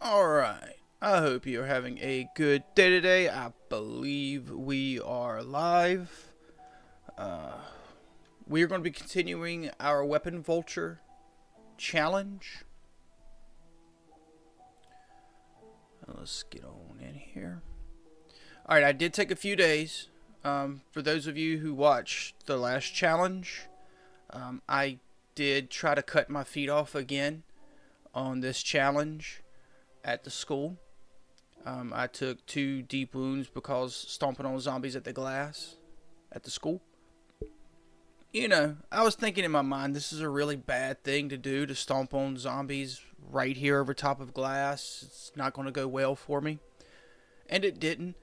Alright, I hope you're having a good day today. I believe we are live. We are going to be continuing our weapon vulture challenge. Let's get on in here. Alright, I did take a few days. For those of you who watched the last challenge, I did try to cut my feet off again on this challenge at the school. I took 2 deep wounds because stomping on zombies at the glass at the school. You know, I was thinking in my mind, this is a really bad thing to do, to stomp on zombies right here over top of glass. It's not going to go well for me. And it didn't.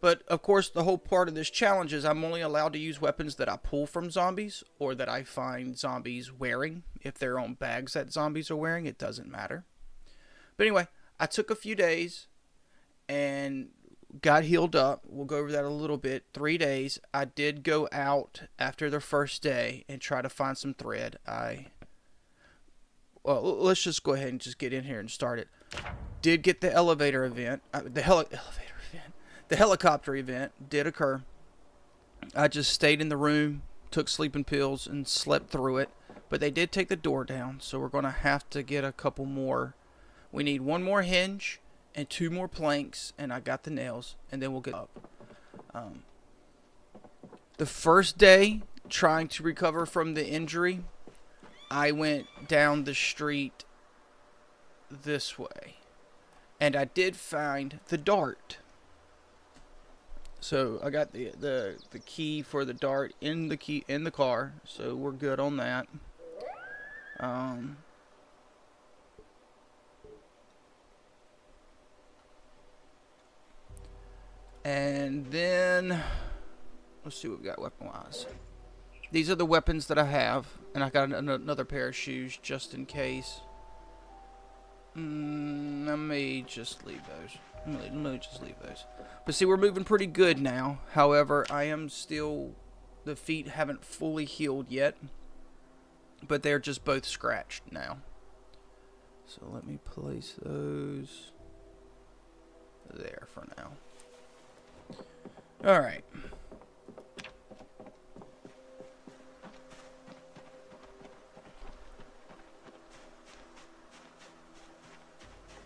But, of course, the whole part of this challenge is I'm only allowed to use weapons that I pull from zombies or that I find zombies wearing. If they're on bags that zombies are wearing, it doesn't matter. But anyway, I took a few days and got healed up. We'll go over that a little bit. 3 days. I did go out after the first day and try to find some thread. Well, let's just go ahead and just get in here and start it. Did get the elevator event. The helicopter event did occur. I just stayed in the room, took sleeping pills, and slept through it. But they did take the door down, so we're going to have to get a couple more. We need 1 more hinge and 2 more planks, and I got the nails, and then we'll get up. The first day, trying to recover from the injury, I went down the street this way, and I did find the dart. So I got the key for the dart in the car, so we're good on that. And then, let's see what we got weapon-wise. These are the weapons that I have, and I got another pair of shoes just in case. I may just leave those. Let me just leave those. But see, we're moving pretty good now. However, I am still, the feet haven't fully healed yet, but they're just both scratched now. So let me place those there for now. Alright.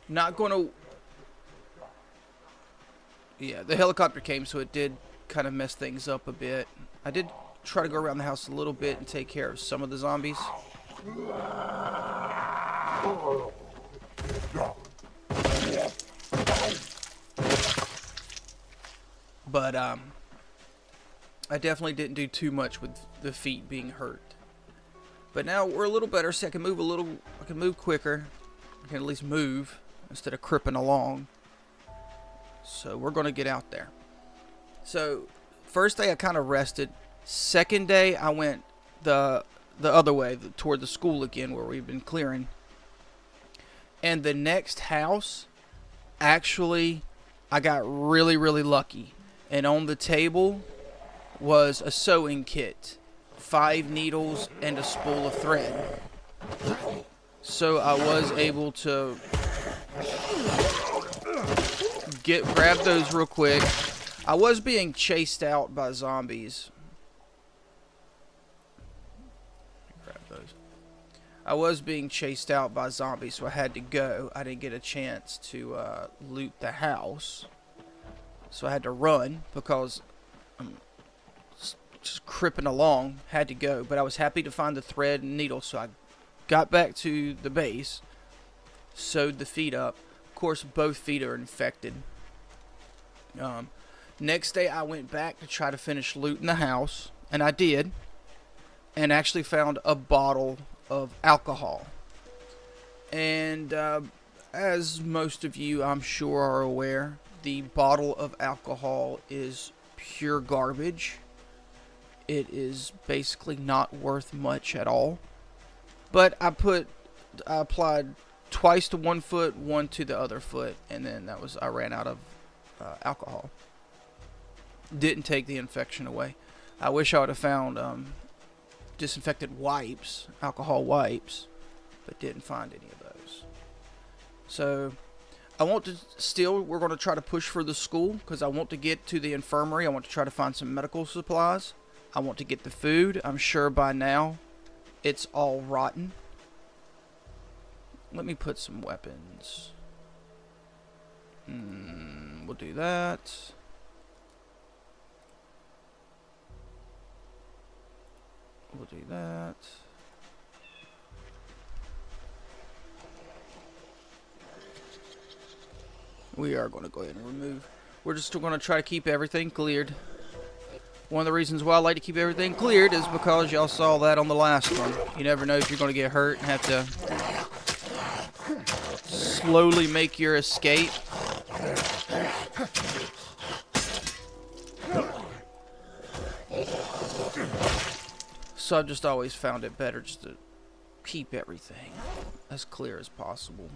Not going to... Yeah, the helicopter came, so it did kind of mess things up a bit. I did try to go around the house a little bit and take care of some of the zombies. But, I definitely didn't do too much with the feet being hurt. But now we're a little better, so I can move quicker. I can at least move instead of cripping along. So we're going to get out there. So, first day I kind of rested. Second day I went the other way, toward the school again where we've been clearing. And the next house, actually, I got really, really lucky. And on the table was a sewing kit, 5 needles, and a spool of thread. So I was able to grab those real quick. I was being chased out by zombies. Grab those. I was being chased out by zombies, so I had to go. I didn't get a chance to loot the house. So I had to run because I'm just cripping along. Had to go, but I was happy to find the thread and needle, so I got back to the base, sewed the feet up. Of course, both feet are infected. Next day, I went back to try to finish looting the house, and I did, and actually found a bottle of alcohol. And as most of you, I'm sure, are aware, the bottle of alcohol is pure garbage. It is basically not worth much at all. But I applied twice to one foot, one to the other foot, and then I ran out of alcohol. Didn't take the infection away. I wish I would have found disinfectant wipes, alcohol wipes, but didn't find any of those. So I want to still, we're going to try to push for the school because I want to get to the infirmary. I want to try to find some medical supplies. I want to get the food. I'm sure by now it's all rotten. Let me put some weapons. We'll do that. We'll do that. We are going to go ahead and remove. We're just going to try to keep everything cleared. One of the reasons why I like to keep everything cleared is because y'all saw that on the last one. You never know if you're going to get hurt and have to slowly make your escape. So I've just always found it better just to keep everything as clear as possible.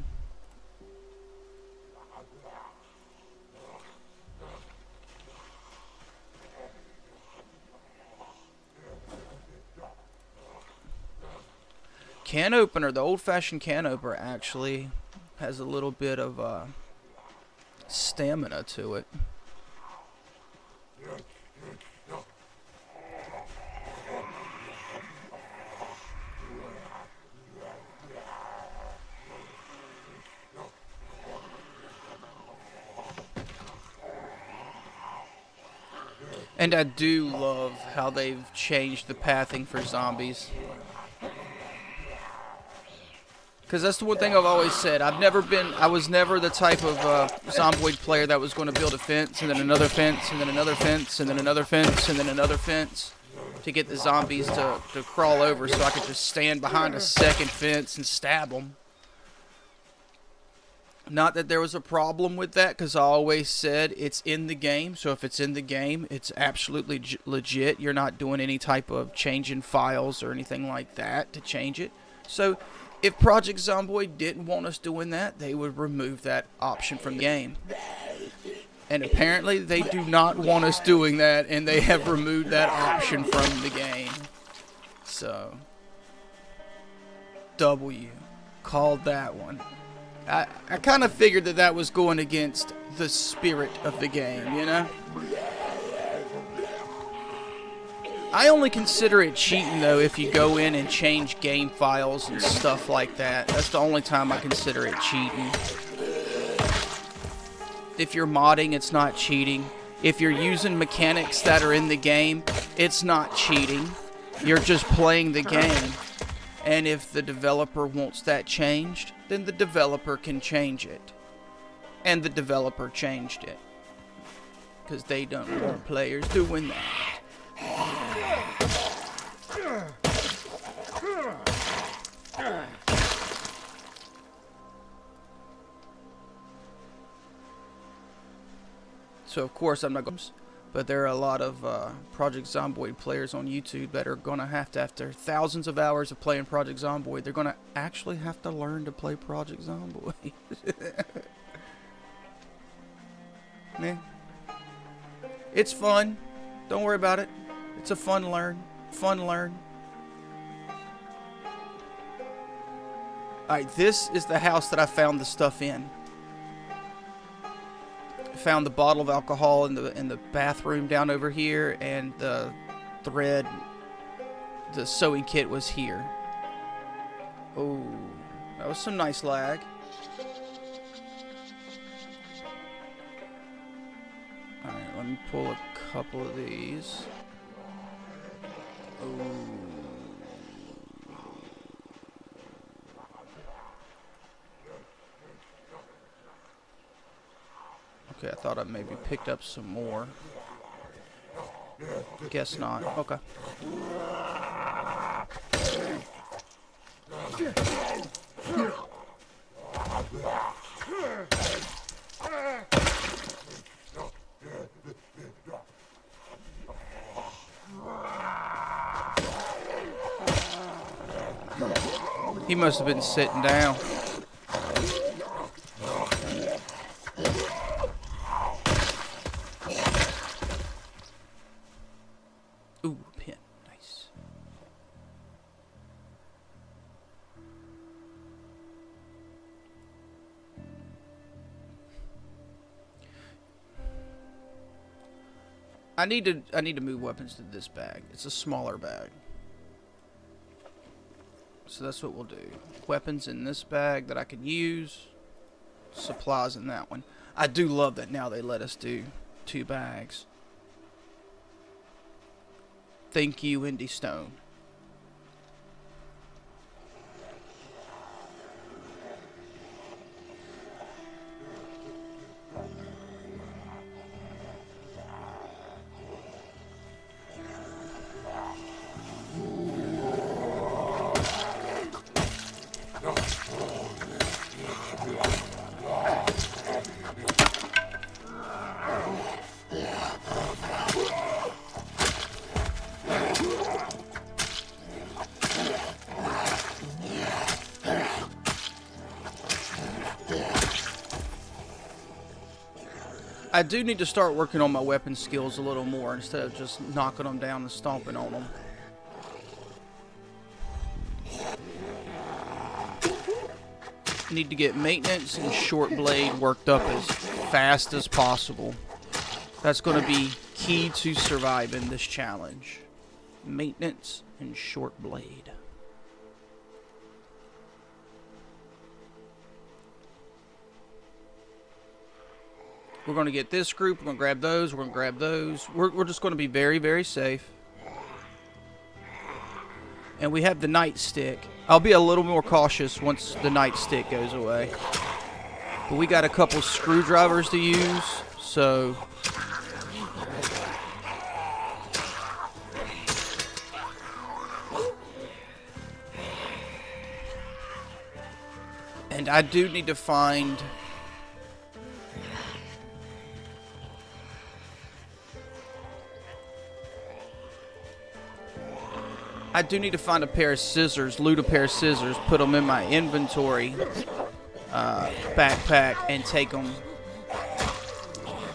Can opener, the old-fashioned can opener actually has a little bit of stamina to it. And I do love how they've changed the pathing for zombies. Because that's the one thing I've always said. I was never the type of Zomboid player that was going to build a fence, and then another fence, and then another fence, and then another fence, and then another fence to get the zombies to crawl over so I could just stand behind a second fence and stab them. Not that there was a problem with that, because I always said it's in the game. So if it's in the game, it's absolutely legit. You're not doing any type of changing files or anything like that to change it. So if Project Zomboid didn't want us doing that, they would remove that option from the game. And apparently they do not want us doing that, and they have removed that option from the game. So, W. Called that one. I kind of figured that was going against the spirit of the game, you know? I only consider it cheating, though, if you go in and change game files and stuff like that. That's the only time I consider it cheating. If you're modding, it's not cheating. If you're using mechanics that are in the game, it's not cheating. You're just playing the game. And if the developer wants that changed, then the developer can change it. And the developer changed it. Because they don't want players doing that. So of course I'm not going to, but there are a lot of Project Zomboid players on YouTube that are going to have to, after thousands of hours of playing Project Zomboid, they're going to actually have to learn to play Project Zomboid. Man, it's fun. Don't worry about it. It's a fun learn. Alright, this is the house that I found the stuff in. I found the bottle of alcohol in the bathroom down over here, and the thread, the sewing kit was here. Oh, that was some nice lag. Alright, let me pull a couple of these. Oh. Okay, I thought I maybe picked up some more. Guess not. Okay. He must have been sitting down. Ooh, pin. Nice. I need to move weapons to this bag. It's a smaller bag. So that's what we'll do. Weapons in this bag that I can use. Supplies in that one. I do love that now they let us do 2 bags. Thank you, Indy Stone. I do need to start working on my weapon skills a little more instead of just knocking them down and stomping on them. Need to get maintenance and short blade worked up as fast as possible. That's going to be key to surviving this challenge. Maintenance and short blade. We're going to get this group. We're going to grab those. We're going to grab those. We're just going to be very, very safe. And we have the nightstick. I'll be a little more cautious once the nightstick goes away. But we got a couple screwdrivers to use, so... And I do need to find... I do need to find a pair of scissors, loot a pair of scissors, put them in my inventory backpack, and take them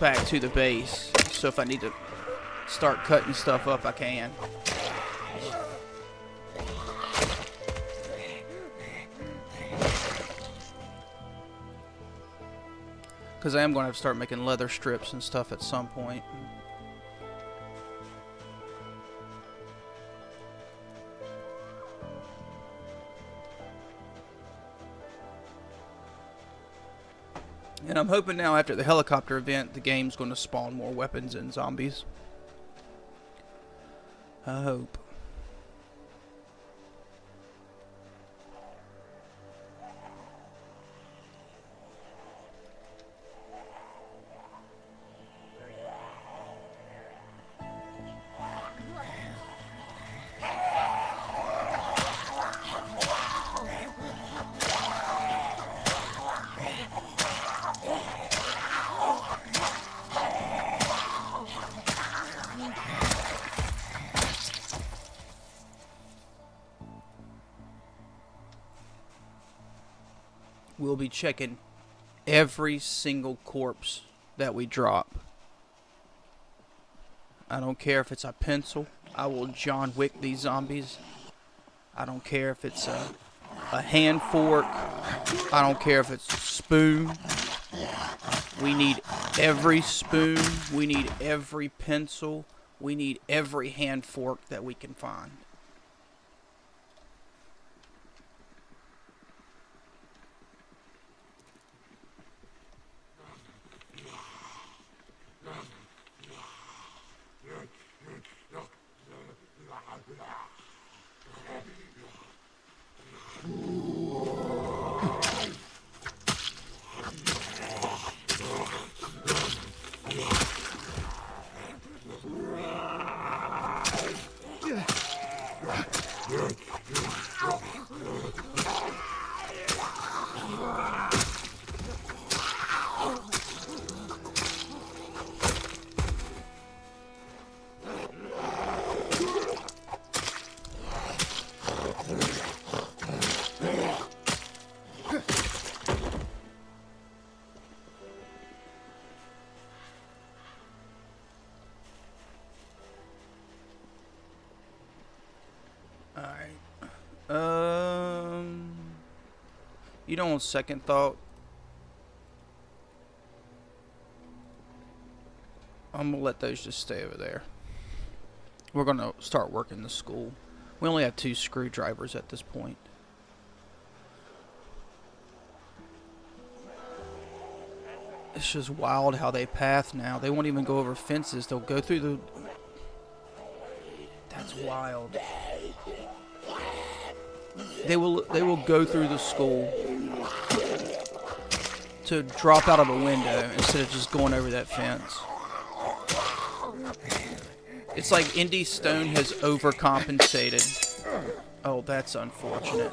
back to the base. So if I need to start cutting stuff up, I can. Because I am going to have to start making leather strips and stuff at some point. And I'm hoping now after the helicopter event, the game's going to spawn more weapons and zombies. I hope. We'll be checking every single corpse that we drop. I don't care if it's a pencil. I will John Wick these zombies. I don't care if it's a hand fork. I don't care if it's a spoon. We need every spoon. We need every pencil. We need every hand fork that we can find. You know, on second thought, I'm going to let those just stay over there. We're going to start working the school. We only have 2 screwdrivers at this point. It's just wild how they path now. They won't even go over fences. They'll go through the... That's wild. They will go through the school to drop out of a window instead of just going over that fence. It's like Indy Stone has overcompensated. Oh, that's unfortunate.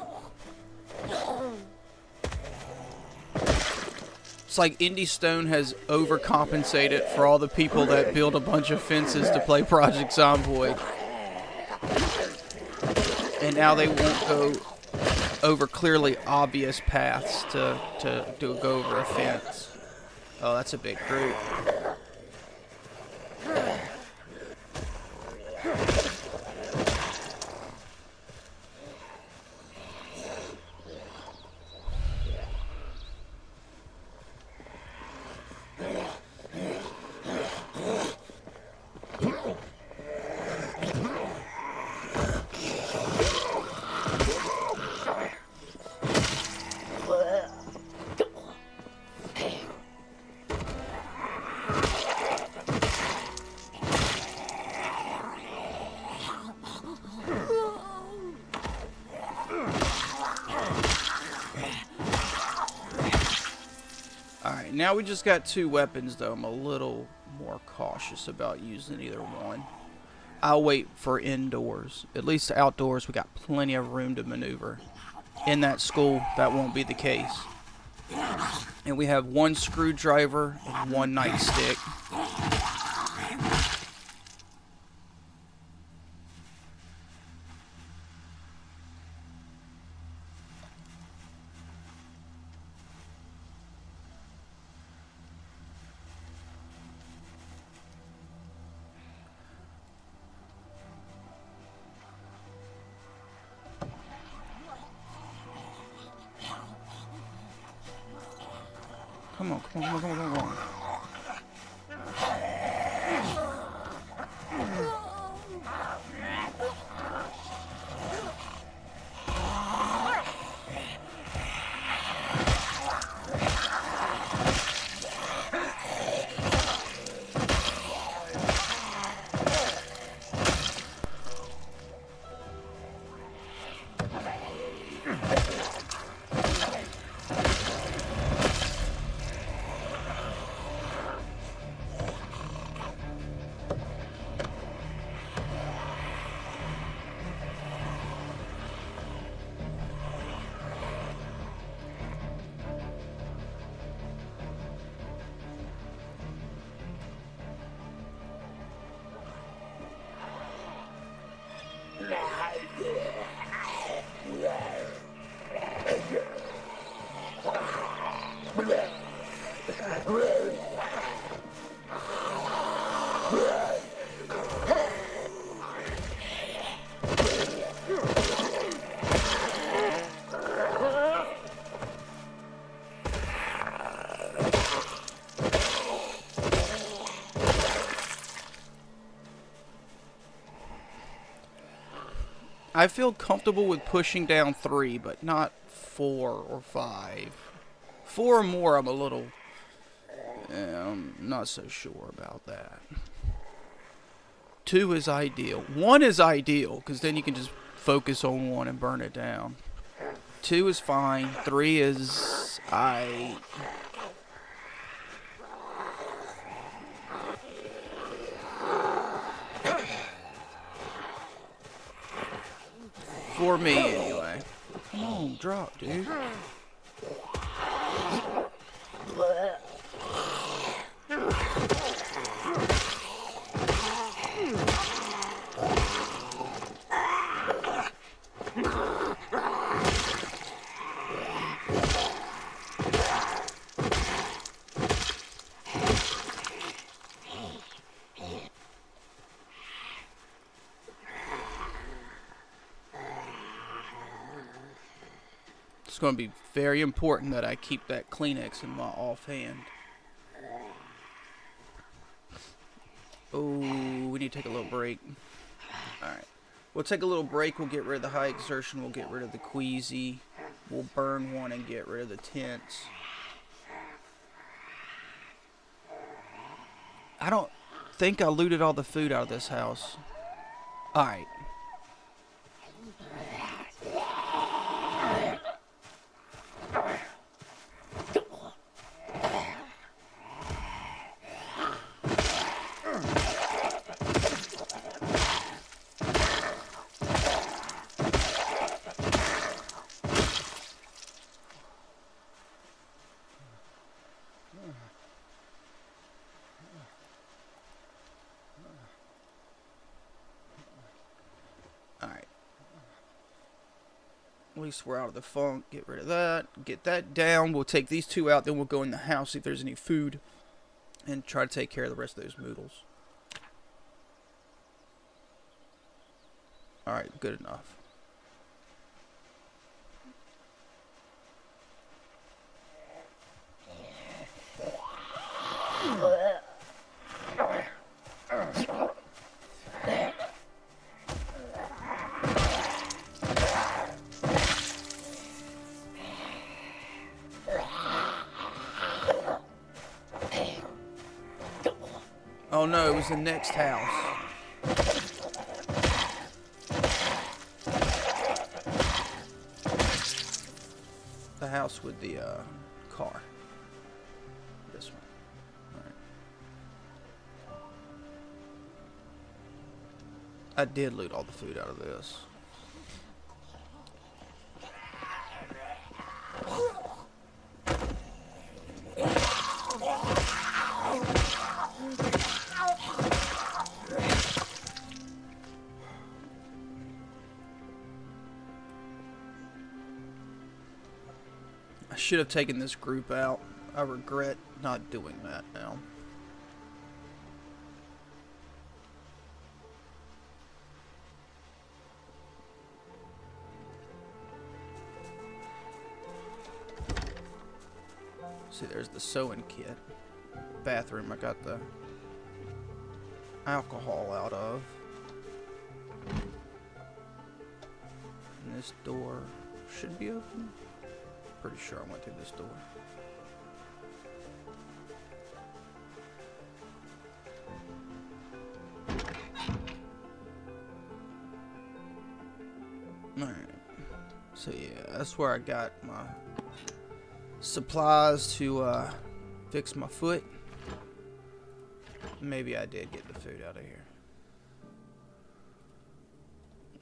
It's like Indy Stone has overcompensated for all the people that build a bunch of fences to play Project Zomboid. And now they won't go over clearly obvious paths to go over a fence. Oh, that's a big group. Alright, now we just got 2 weapons, though. I'm a little more cautious about using either one. I'll wait for indoors. At least outdoors, we got plenty of room to maneuver. In that school, that won't be the case. And we have 1 screwdriver and 1 nightstick. Come on, come on, come on, come on, come on. I feel comfortable with pushing down 3, but not 4 or 5. 4 or more, I'm a little... I'm not so sure about that. 2 is ideal. 1 is ideal, because then you can just focus on 1 and burn it down. 2 is fine. 3 is... 4 me, anyway. Come on, drop, dude. It's going to be very important that I keep that Kleenex in my offhand. Oh, we need to take a little break. Alright. We'll take a little break. We'll get rid of the high exertion. We'll get rid of the queasy. We'll burn one and get rid of the tents. I don't think I looted all the food out of this house. Alright. At least we're out of the funk. Get rid of that. Get that down. We'll take these two out. Then we'll go in the house, see if there's any food. And try to take care of the rest of those moodles. Alright, good enough. Oh no, it was the next house. The house with the car. This one. Alright. I did loot all the food out of this. I should have taken this group out. I regret not doing that now. See, there's the sewing kit. Bathroom I got the alcohol out of. And this door should be open. Pretty sure I went through this door. Alright. So yeah, that's where I got my supplies to fix my foot. Maybe I did get the food out of here.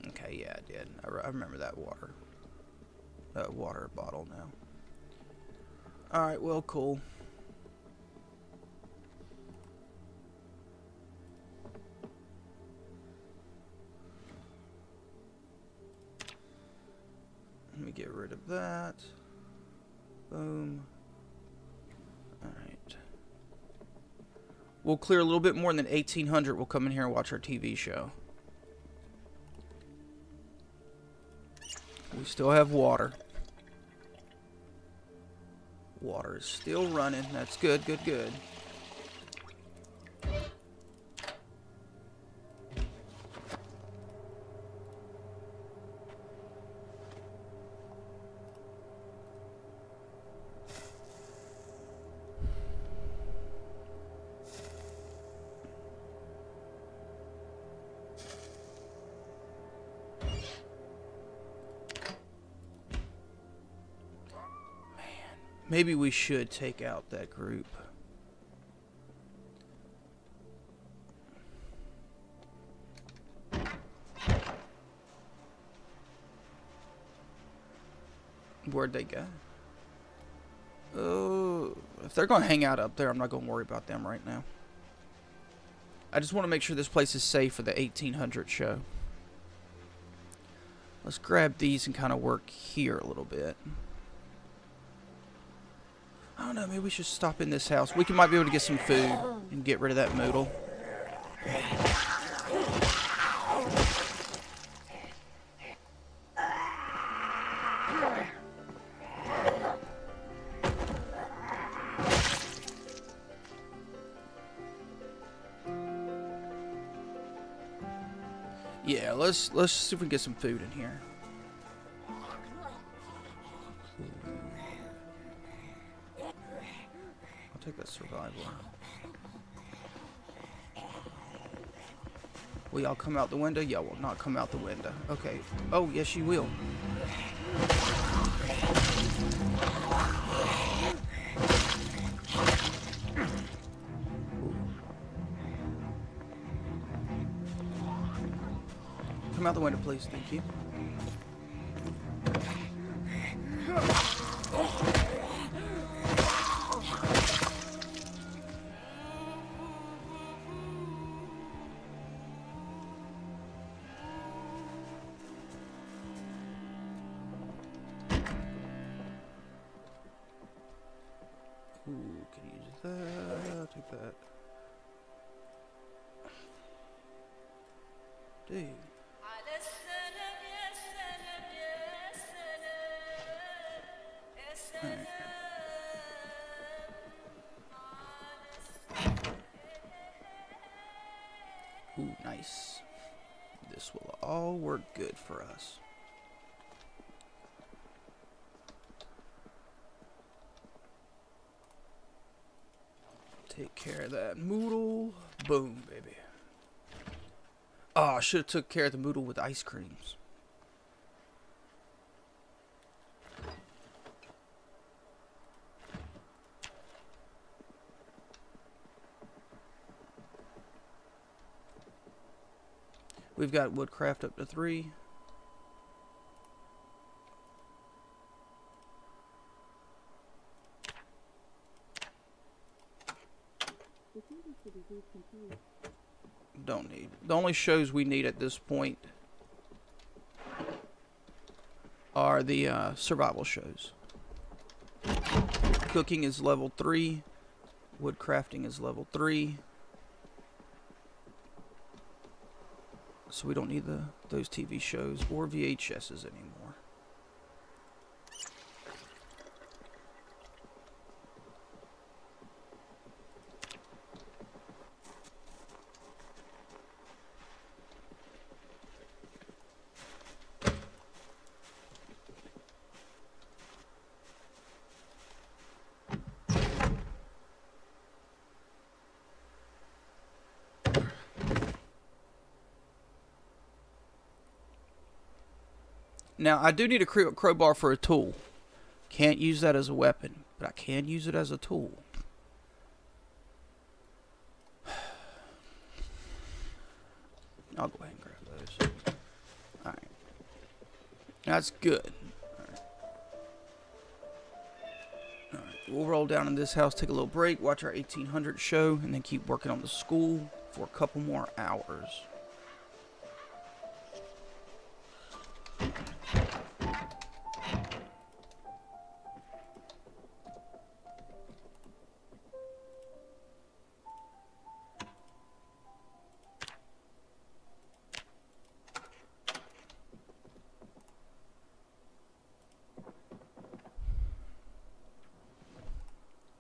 Okay, yeah, I did. I remember that water. Water bottle now. Alright, well, cool. Let me get rid of that. Boom. Alright. We'll clear a little bit more than 1800. We'll come in here and watch our TV show. We still have water. Water is still running. That's good, good, good. Maybe we should take out that group. Where'd they go? Oh, if they're going to hang out up there, I'm not going to worry about them right now. I just want to make sure this place is safe for the 1800 show. Let's grab these and kind of work here a little bit. I don't know, maybe we should stop in this house. We might be able to get some food and get rid of that moodle. Yeah, let's see if we can get some food in here. I'll take that survival. Will y'all come out the window? Y'all will not come out the window. Okay. Oh, yes, you will. Come out the window, please. Thank you. Ooh, can you use that? I'll take that. Dude. Right. Ooh, nice. This will all work good for us. Take care of that moodle. Boom, baby. Oh, I should have took care of the moodle with ice creams. We've got woodcraft up to 3. Don't need. The only shows we need at this point are the survival shows. Cooking is level 3. Woodcrafting is level 3. So we don't need those TV shows or VHSs anymore. Now, I do need a crowbar for a tool. Can't use that as a weapon, but I can use it as a tool. I'll go ahead and grab those. Alright. That's good. Alright. We'll roll down in this house, take a little break, watch our 1800 show, and then keep working on the school for a couple more hours.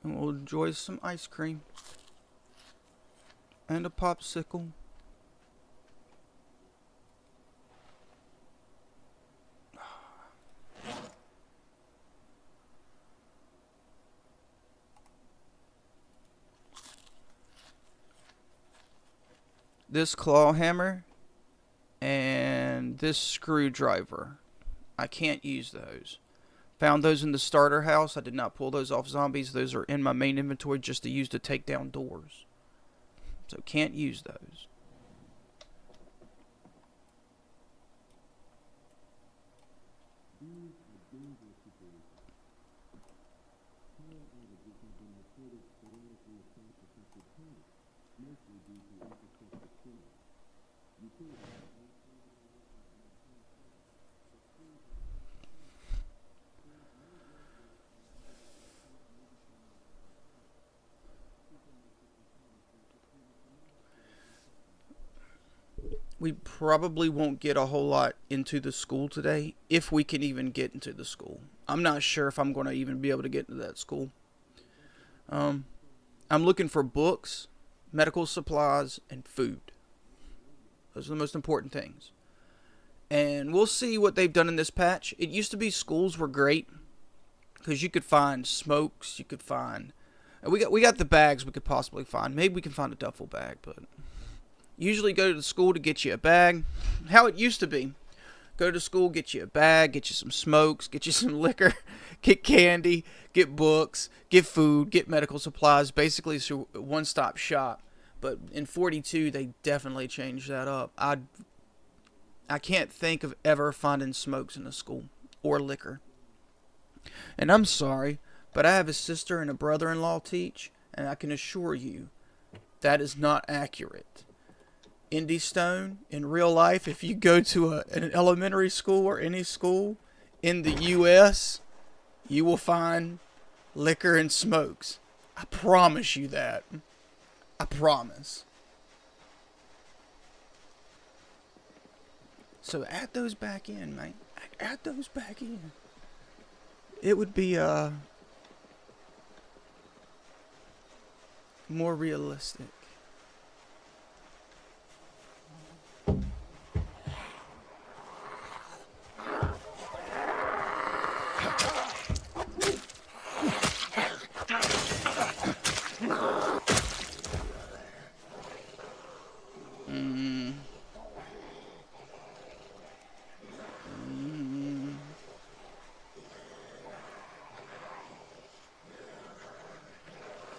And we'll enjoy some ice cream. And a popsicle. This claw hammer and this screwdriver, I can't use those. Found those in the starter house. I did not pull those off zombies. Those are in my main inventory just to use to take down doors. So can't use those. We probably won't get a whole lot into the school today, if we can even get into the school. I'm not sure if I'm going to even be able to get into that school. I'm looking for books, medical supplies, and food. Those are the most important things. And we'll see what they've done in this patch. It used to be schools were great because you could find smokes, you could find. We got the bags we could possibly find. Maybe we can find a duffel bag, but usually go to the school to get you a bag. How it used to be. Go to school, get you a bag, get you some smokes, get you some liquor, get candy, get books, get food, get medical supplies. Basically, it's a one-stop shop. But in 42, they definitely changed that up. I can't think of ever finding smokes in a school or liquor. And I'm sorry, but I have a sister and a brother-in-law teach, and I can assure you that is not accurate. Indy Stone, in real life, if you go to an elementary school or any school in the U.S., you will find liquor and smokes. I promise you that. I promise. So add those back in, man. Add those back in. It would be more realistic.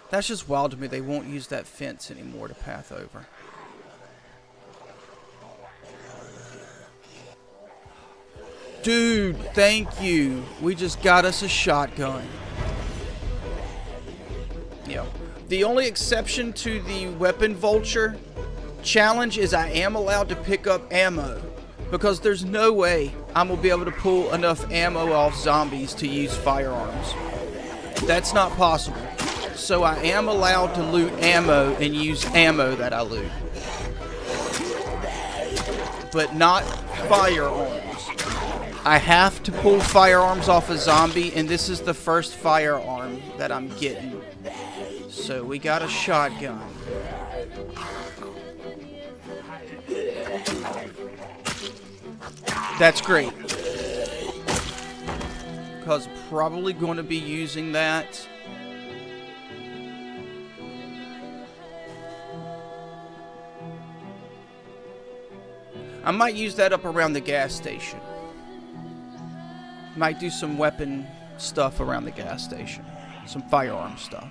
That's just wild to me. They won't use that fence anymore to path over. Dude, thank you. We just got us a shotgun. Yeah. The only exception to the weapon vulture challenge is I am allowed to pick up ammo. Because there's no way I'm going to be able to pull enough ammo off zombies to use firearms. That's not possible. So I am allowed to loot ammo and use ammo that I loot. But not firearms. I have to pull firearms off a zombie, and this is the first firearm that I'm getting. So we got a shotgun. That's great. Because probably going to be using that. I might use that up around the gas station. Might do some weapon stuff around the gas station. Some firearm stuff.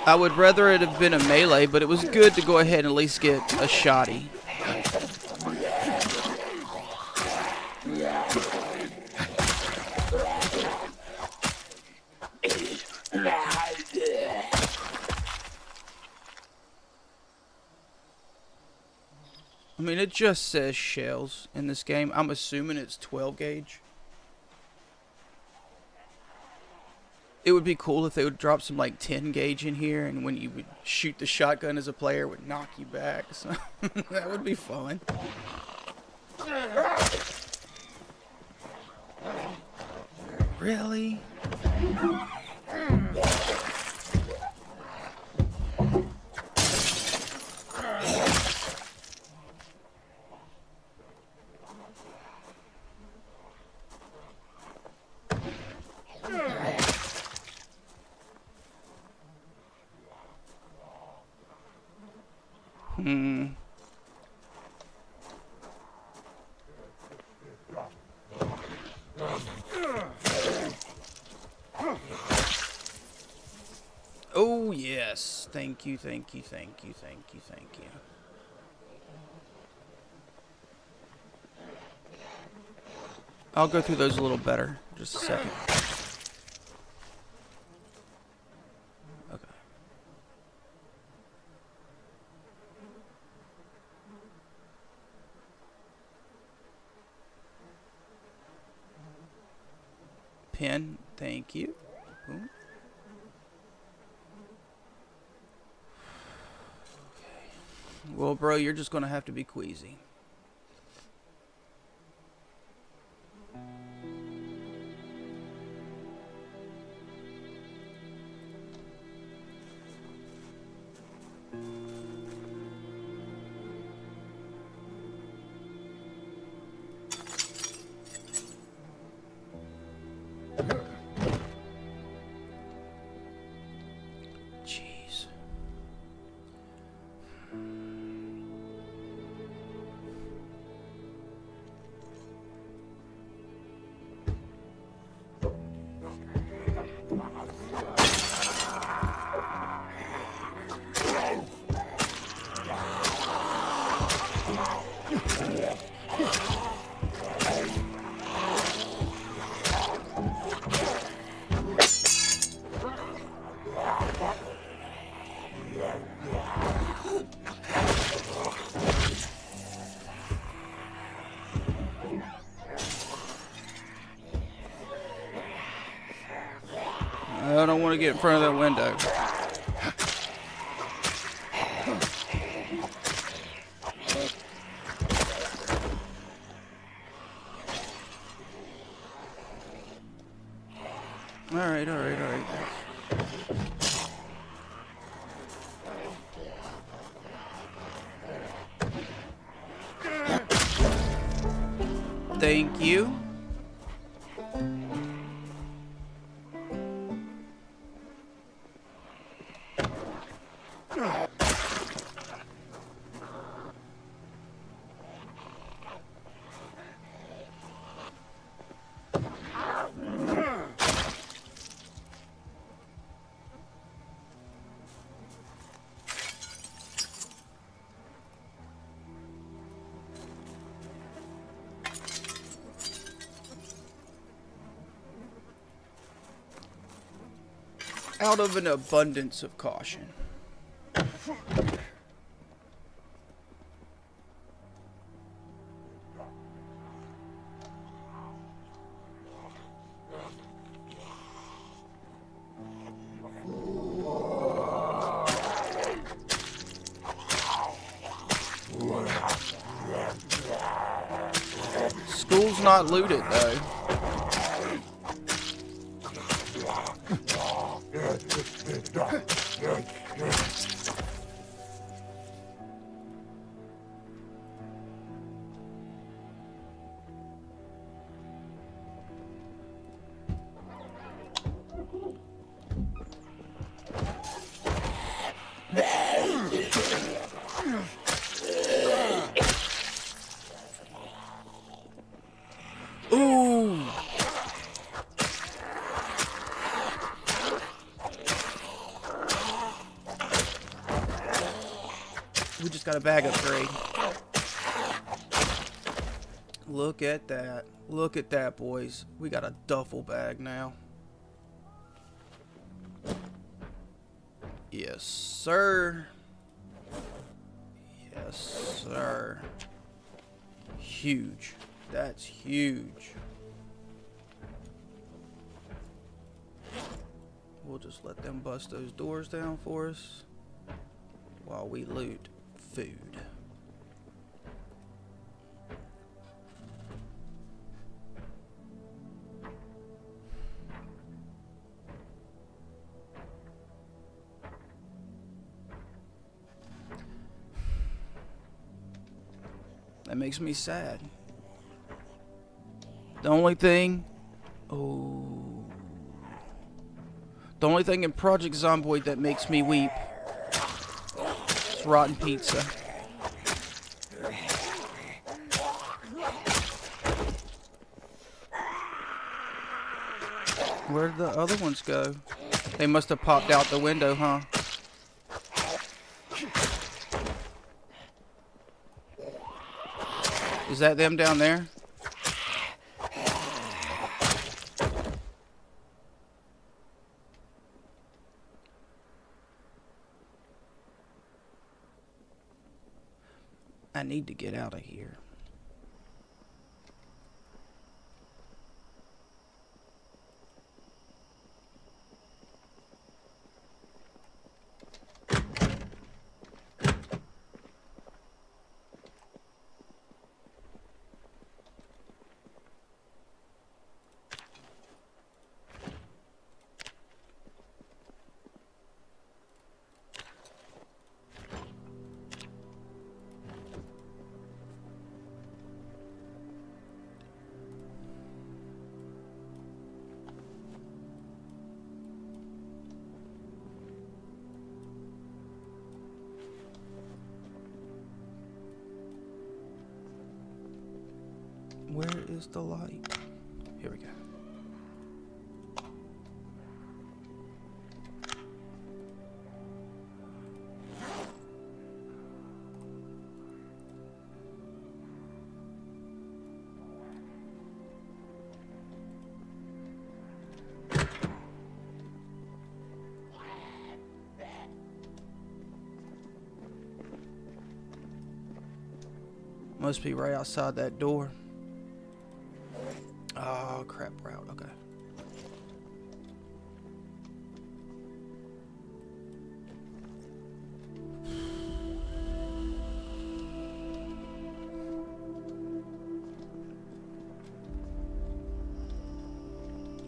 I would rather it have been a melee, but it was good to go ahead and at least get a shotty. I mean, it just says shells in this game. I'm assuming it's 12 gauge. It would be cool if they would drop some like 10 gauge in here, and when you would shoot the shotgun as a player, it would knock you back. So that would be fun. Really? Oh, yes. Thank you, thank you, thank you, thank you, thank you. I'll go through those a little better. Just a second. Okay. Pen, thank you. Boom. Well, bro, you're just going to have to be queasy. to get in front of that window. Alright, alright, alright. Thank you. Out of an abundance of caution. School's not looted though. Ooh. We just got a bag upgrade. Look at that. Look at that, boys. We got a duffel bag now. Yes, sir. Yes, sir. Huge. That's huge. We'll just let them bust those doors down for us while we loot food. That makes me sad. The only thing... Oh... The only thing in Project Zomboid that makes me weep is rotten pizza. Where did the other ones go? They must have popped out the window, huh? Is that them down there? I need to get out of here. Where is the light? Here we go. Must be right outside that door. Oh, crap route. Okay.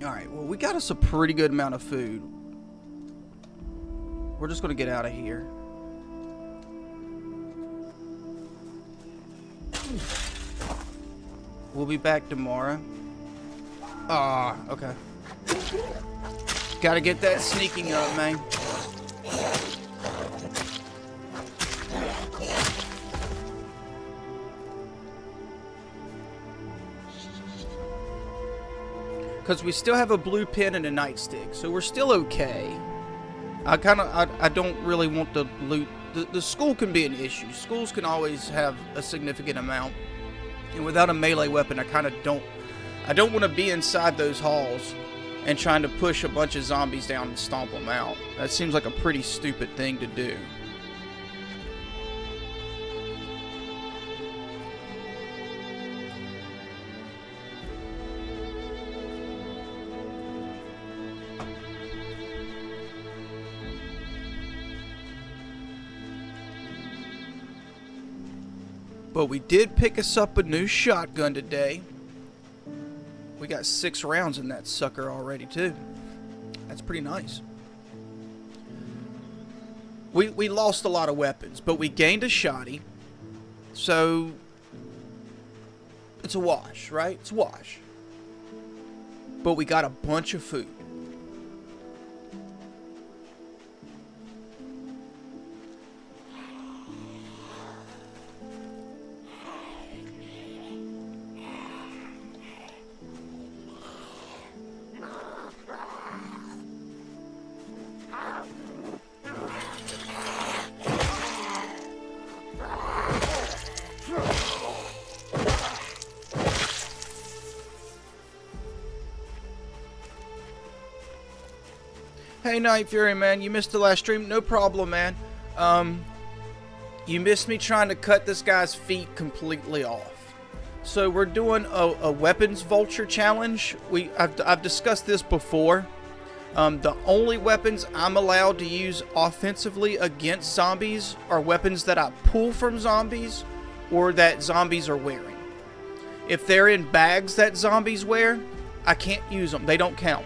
Alright, well, we got us a pretty good amount of food. We're just going to get out of here. We'll be back tomorrow. Ah, okay. Gotta get that sneaking up, man. Because we still have a blue pen and a nightstick, so we're still okay. I don't really want the loot. The school can be an issue. Schools can always have a significant amount. And without a melee weapon, I don't want to be inside those halls and trying to push a bunch of zombies down and stomp them out. That seems like a pretty stupid thing to do. But we did pick us up a new shotgun today. We got 6 rounds in that sucker already too. That's pretty nice. We lost a lot of weapons, but we gained a shotty. So it's a wash, right? It's a wash. But we got a bunch of food. Hey, Night Fury, man, you missed the last stream. No problem, man. You missed me trying to cut this guy's feet completely off. So we're doing a weapons vulture challenge. I've discussed this before. The only weapons I'm allowed to use offensively against zombies are weapons that I pull from zombies or that zombies are wearing. If they're in bags that zombies wear, I can't use them. They don't count.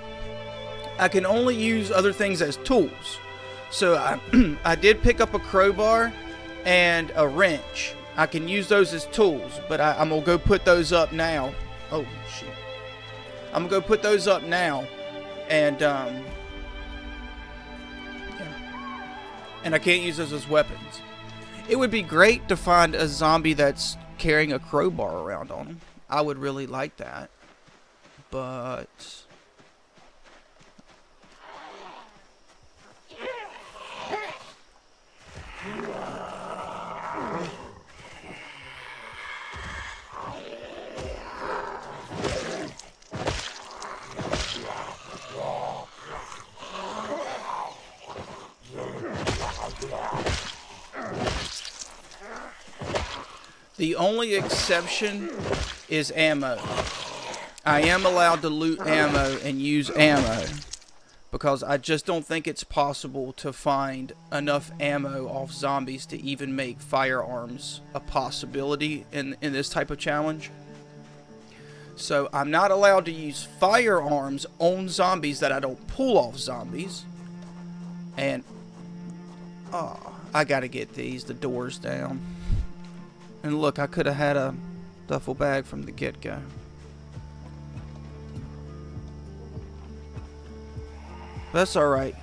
I can only use other things as tools. So I did pick up a crowbar and a wrench. I can use those as tools, but I'm going to go put those up now. Oh, shit. I'm going to go put those up now. And, yeah. And I can't use those as weapons. It would be great to find a zombie that's carrying a crowbar around on him. I would really like that. But the only exception is ammo. I am allowed to loot ammo and use ammo because I just don't think it's possible to find enough ammo off zombies to even make firearms a possibility in this type of challenge. So I'm not allowed to use firearms on zombies that I don't pull off zombies. And I gotta get the doors down. And look, I could have had a duffel bag from the get-go. That's alright.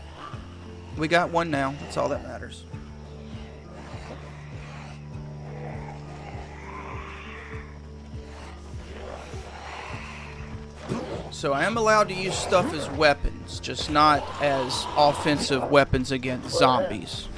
We got one now. That's all that matters. So I am allowed to use stuff as weapons, just not as offensive weapons against zombies.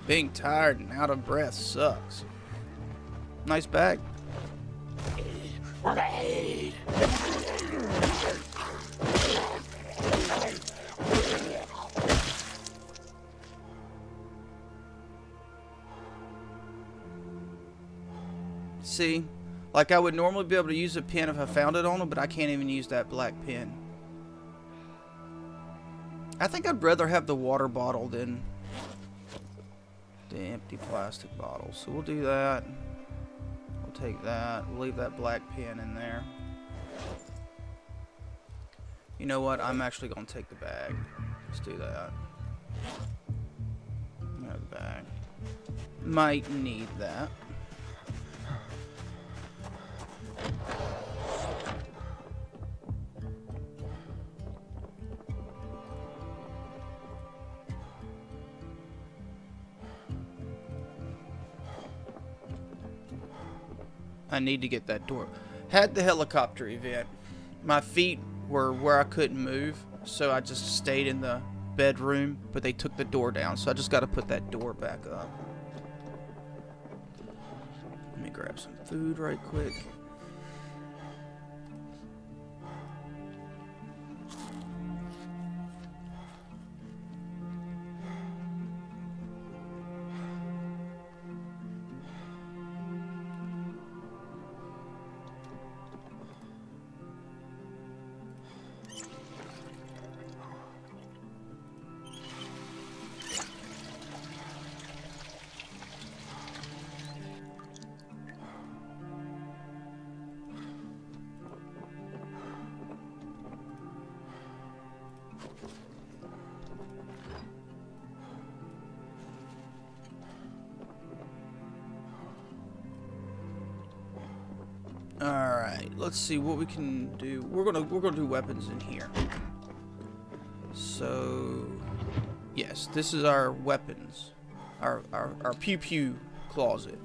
Being tired and out of breath sucks. Nice bag. See? Like, I would normally be able to use a pen if I found it on them, but I can't even use that black pen. I think I'd rather have the water bottle than the empty plastic bottle. So we'll do that. We'll take that. We'll leave that black pen in there. You know what? I'm actually going to take the bag. Let's do that. The bag. Might need that. I need to get that door. Had the helicopter event. My feet were where I couldn't move, so I just stayed in the bedroom, but they took the door down, so I just got to put that door back up. Let me grab some food right quick. Alright, let's see what we can do. We're gonna do weapons in here. So yes, this is our weapons. Our pew pew closet.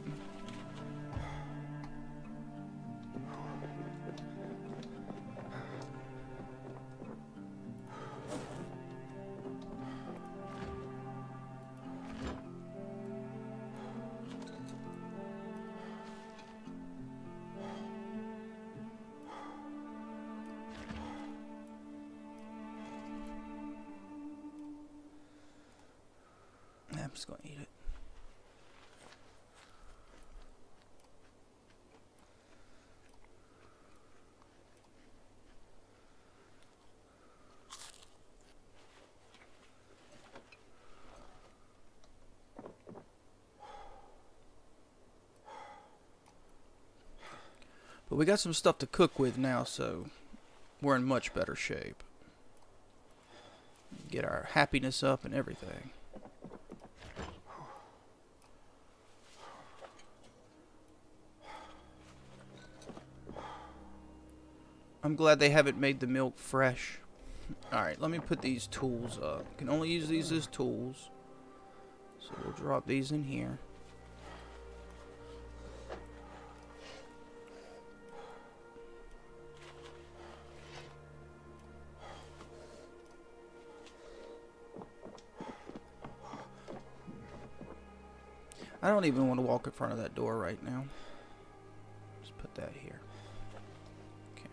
I'm just gonna eat it. But we got some stuff to cook with now, so we're in much better shape. Get our happiness up and everything. I'm glad they haven't made the milk fresh. Alright, let me put these tools up. Can only use these as tools. So we'll drop these in here. I don't even want to walk in front of that door right now. Just put that here. Okay.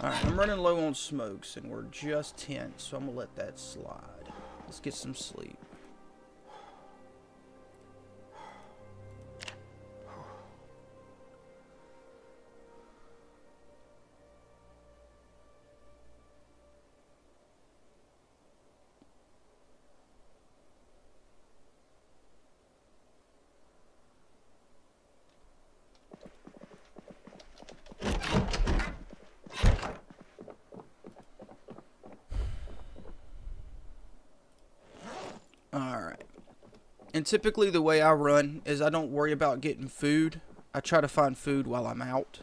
Alright, I'm running low on smokes and we're just 10, so I'm gonna let that slide. Let's get some sleep. Alright. And typically the way I run is I don't worry about getting food. I try to find food while I'm out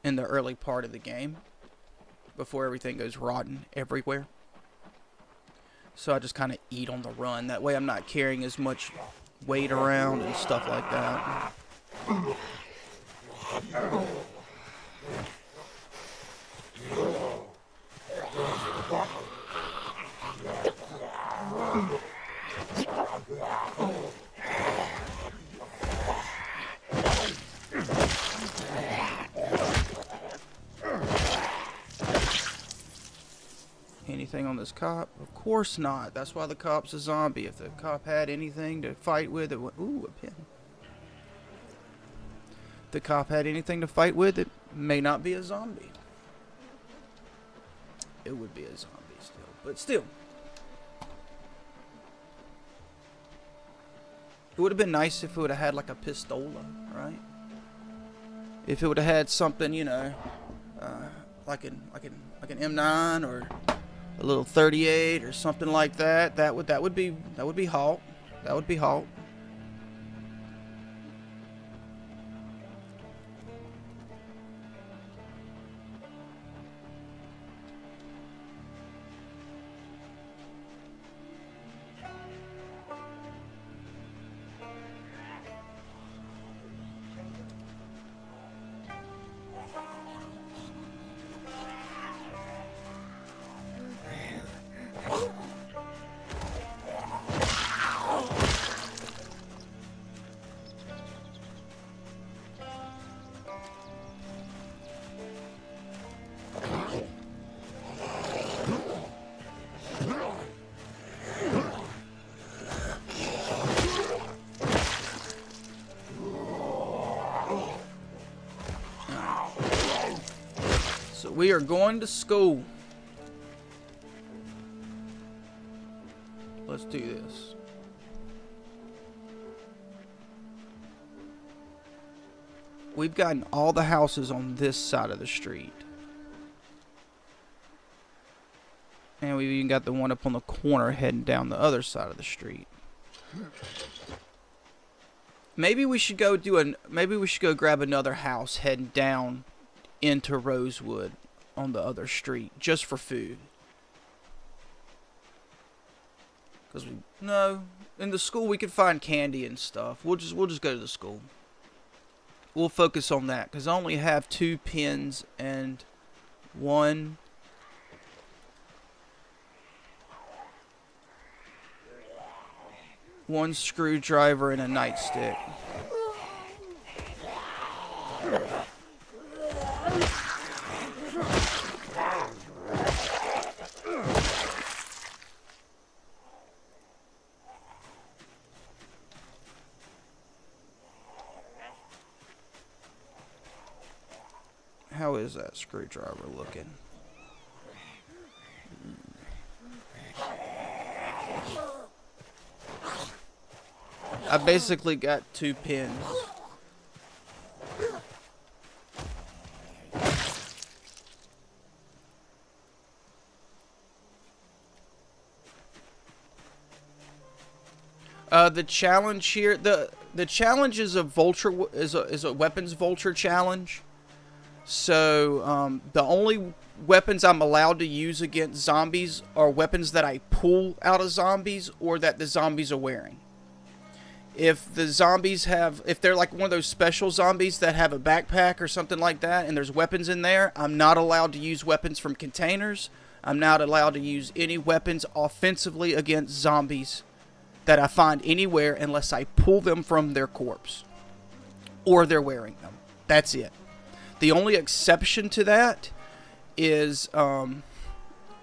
in the early part of the game before everything goes rotten everywhere. So I just kind of eat on the run. That way I'm not carrying as much weight around and stuff like that. Anything on this cop? Of course not. That's why the cop's a zombie. If the cop had anything to fight with, it would... Ooh, a pin. If the cop had anything to fight with, it may not be a zombie. It would be a zombie still. But still. It would have been nice if it would have had like a pistola, right? If it would have had something, you know, like an M9 or a little 38 or something like that. That would be halt. That would be halt. So we are going to school. Let's do this. We've gotten all the houses on this side of the street. And we've even got the one up on the corner heading down the other side of the street. Maybe we should go grab another house heading down into Rosewood on the other street just for food. Cause in the school we could find candy and stuff. We'll just go to the school. We'll focus on that because I only have 2 pins and one screwdriver and a nightstick. How is that screwdriver looking? I basically got 2 pins. The challenge here, the challenge is a vulture, is a weapons vulture challenge. So the only weapons I'm allowed to use against zombies are weapons that I pull out of zombies or that the zombies are wearing. If the zombies if they're like one of those special zombies that have a backpack or something like that and there's weapons in there, I'm not allowed to use weapons from containers. I'm not allowed to use any weapons offensively against zombies that I find anywhere unless I pull them from their corpse or they're wearing them. That's it. The only exception to that is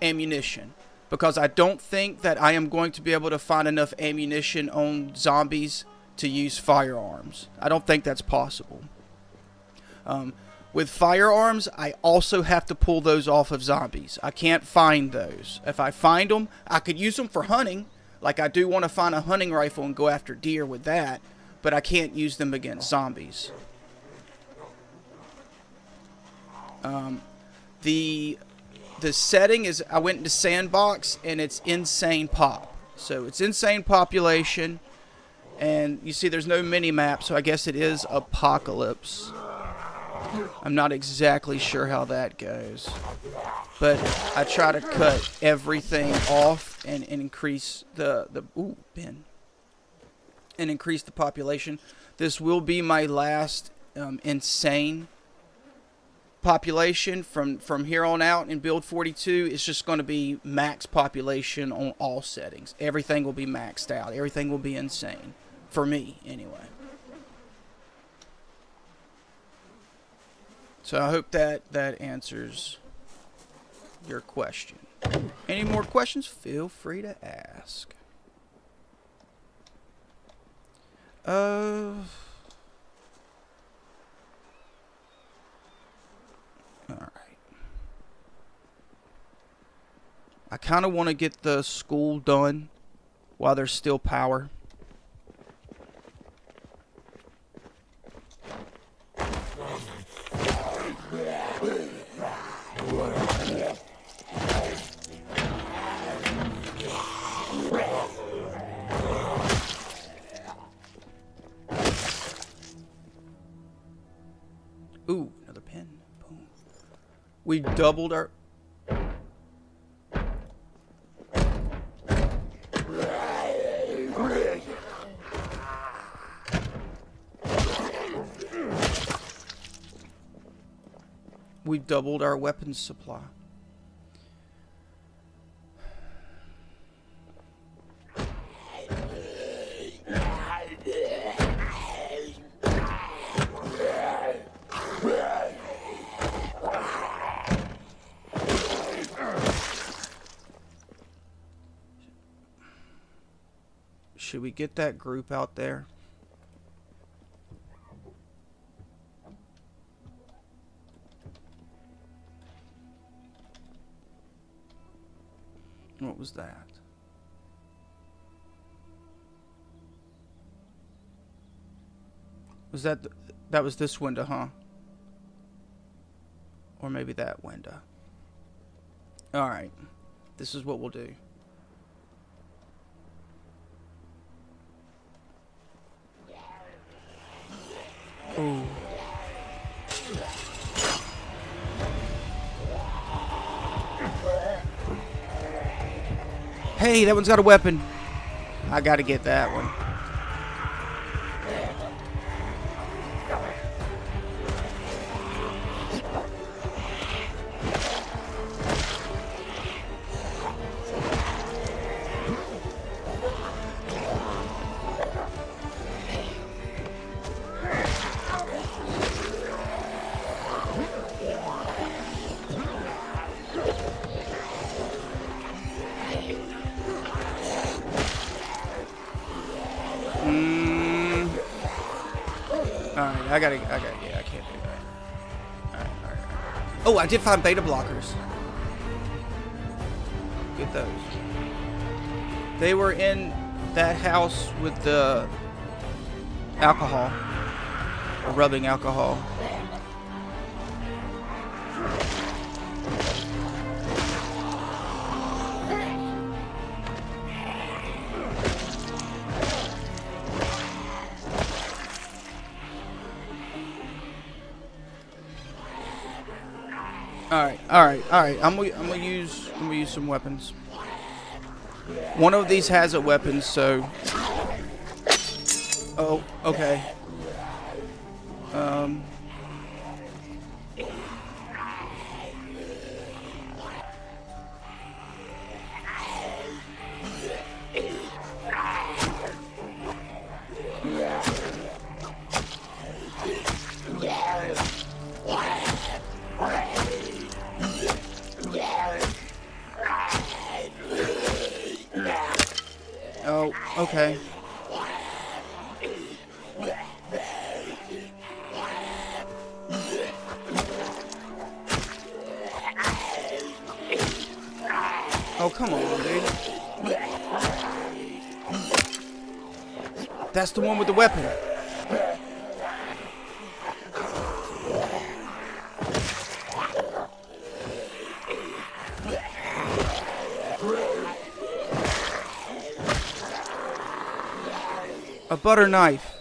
ammunition, because I don't think that I am going to be able to find enough ammunition on zombies to use firearms. I don't think that's possible. With firearms, I also have to pull those off of zombies. I can't find those. If I find them, I could use them for hunting. Like I do want to find a hunting rifle and go after deer with that, but I can't use them against zombies. The setting is, I went into sandbox and it's insane pop. So it's insane population, and you see there's no mini map, so I guess it is apocalypse. I'm not exactly sure how that goes, but I try to cut everything off and increase and increase the population. This will be my last insane population from here on out in build 42. It's just going to be max population on all settings. Everything will be maxed out. Everything will be insane for me anyway. So I hope that answers your question. Any more questions? Feel free to ask. Alright. I kind of want to get the school done while there's still power. Ooh, another pin. Boom. We doubled our... We've doubled our weapons supply. Should we get that group out there? What was that? Was that that was this window, huh? Or maybe that window. All right. This is what we'll do. Ooh. Hey, that one's got a weapon. I gotta get that one. Alright, I can't do that. Alright. Oh, I did find beta blockers. Get those. They were in that house with the alcohol. Rubbing alcohol. Alright. I'm gonna use some weapons. One of these has a weapon, so. Oh, okay. Oh, okay. Oh, come on, dude. That's the one with the weapon. A butter knife.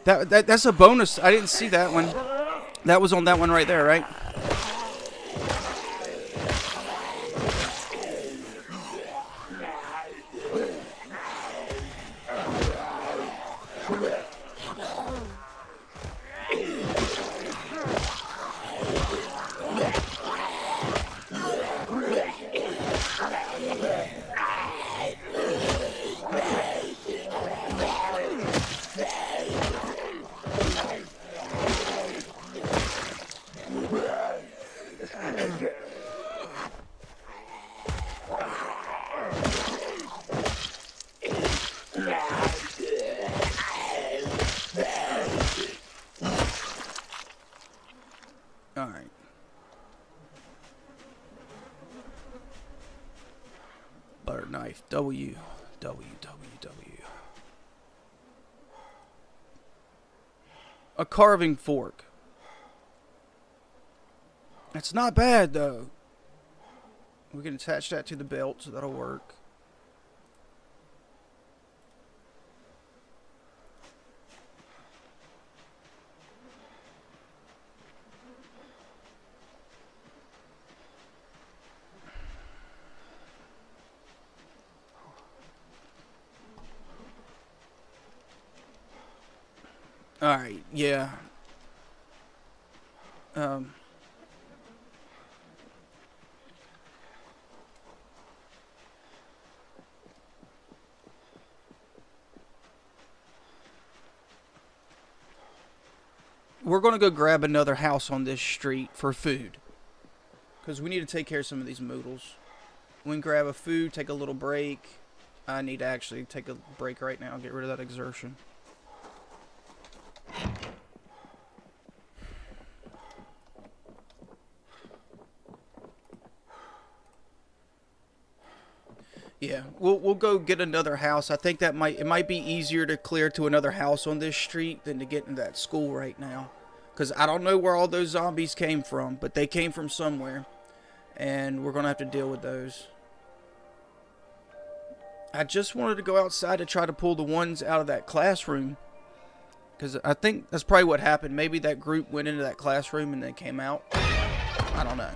That's a bonus. I didn't see that one. That was on that one right there, right? Alright. Butter knife. W. W. W. W. A carving fork. It's not bad, though. We can attach that to the belt, so that'll work. Alright, yeah. We're going to go grab another house on this street for food. Because we need to take care of some of these moodles. We can grab a food, take a little break. I need to actually take a break right now, get rid of that exertion. Yeah, we'll go get another house. I think it might be easier to clear to another house on this street than to get into that school right now. Because I don't know where all those zombies came from, but they came from somewhere. And we're going to have to deal with those. I just wanted to go outside to try to pull the ones out of that classroom. Because I think that's probably what happened. Maybe that group went into that classroom and they came out. I don't know.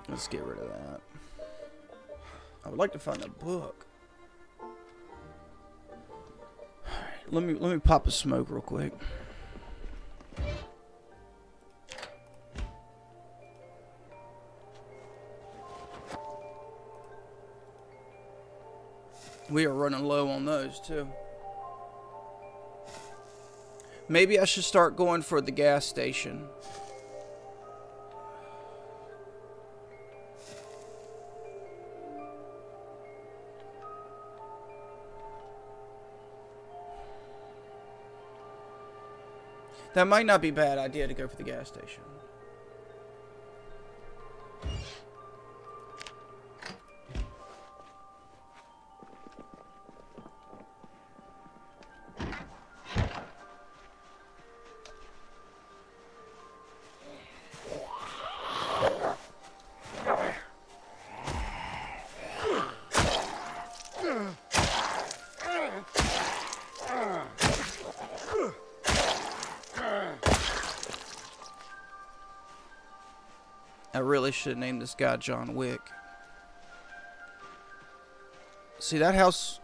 Let's get rid of that. I would like to find a book. Let me pop a smoke real quick. We are running low on those too. Maybe I should start going for the gas station. That might not be a bad idea to go for the gas station. I really should have named this guy John Wick. See, that house...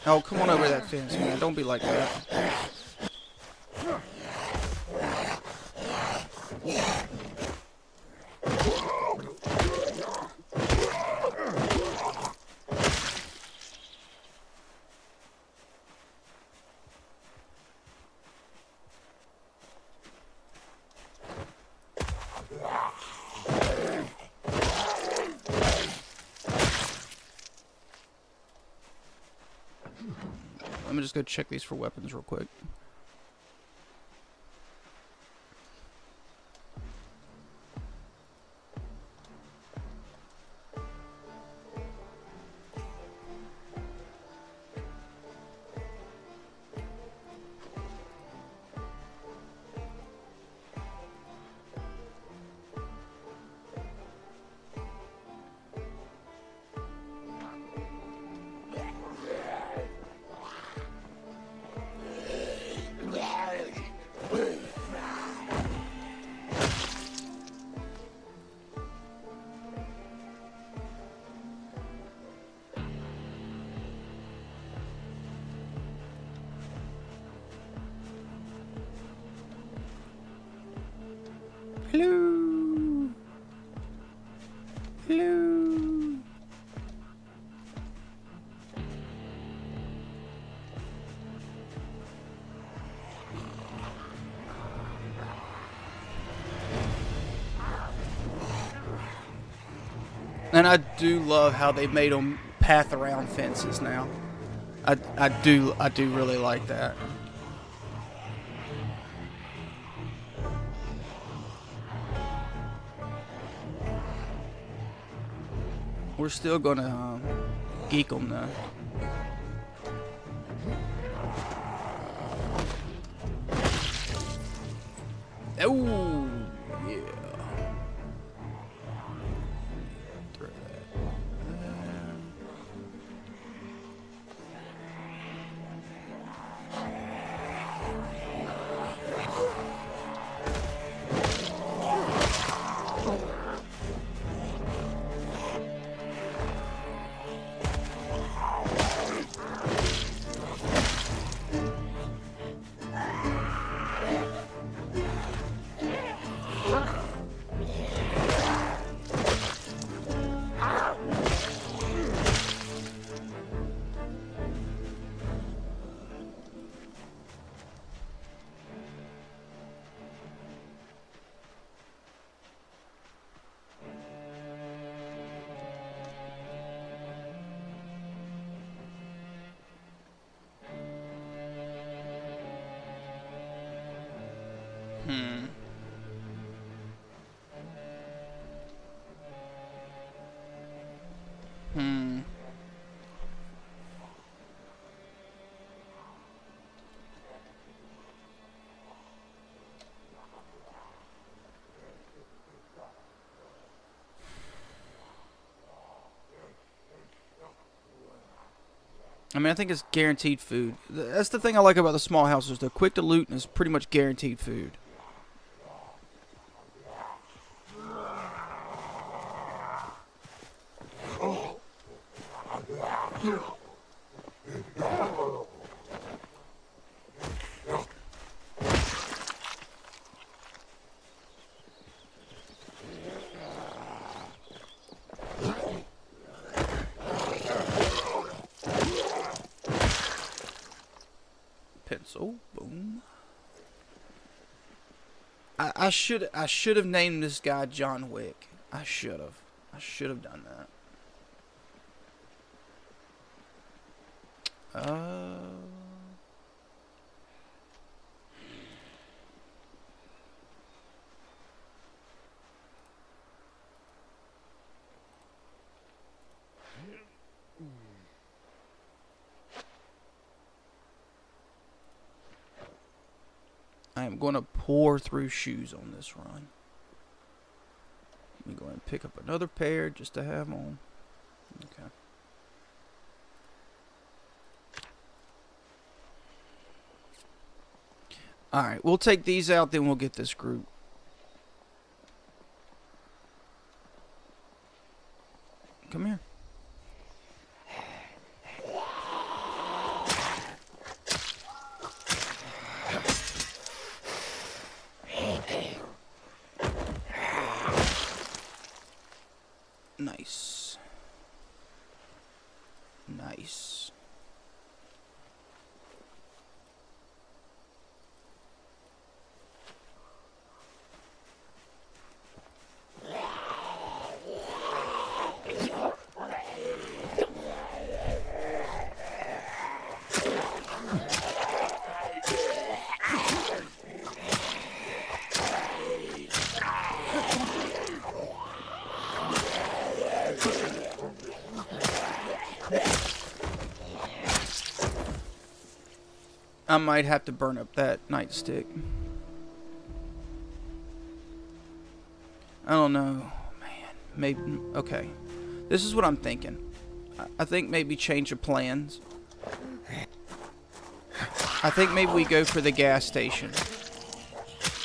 Oh, come on over that fence, man. Don't be like that. Let me just go check these for weapons real quick. Hello. Hello. And I do love how they made them path around fences now. I do really like that. We're still gonna geek them though. Oh yeah. Throw that there. I mean, I think it's guaranteed food. That's the thing I like about the small houses. They're quick to loot and it's pretty much guaranteed food. Pencil, boom. I should have named this guy John Wick. I should have done that. I am going to pour through shoes on this run. Let me go ahead and pick up another pair just to have on. Okay. Alright, we'll take these out, then we'll get this group. Come here. Nice. Nice. I might have to burn up that nightstick. I don't know. Man, maybe. Okay. This is what I'm thinking. I think maybe change of plans. I think maybe we go for the gas station.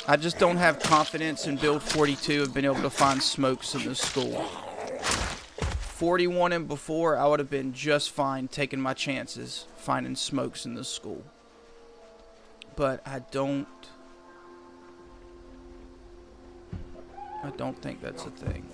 I just don't have confidence in build 42 of being able to find smokes in the school. 41 and before, I would have been just fine taking my chances finding smokes in the school. But I don't think that's a thing.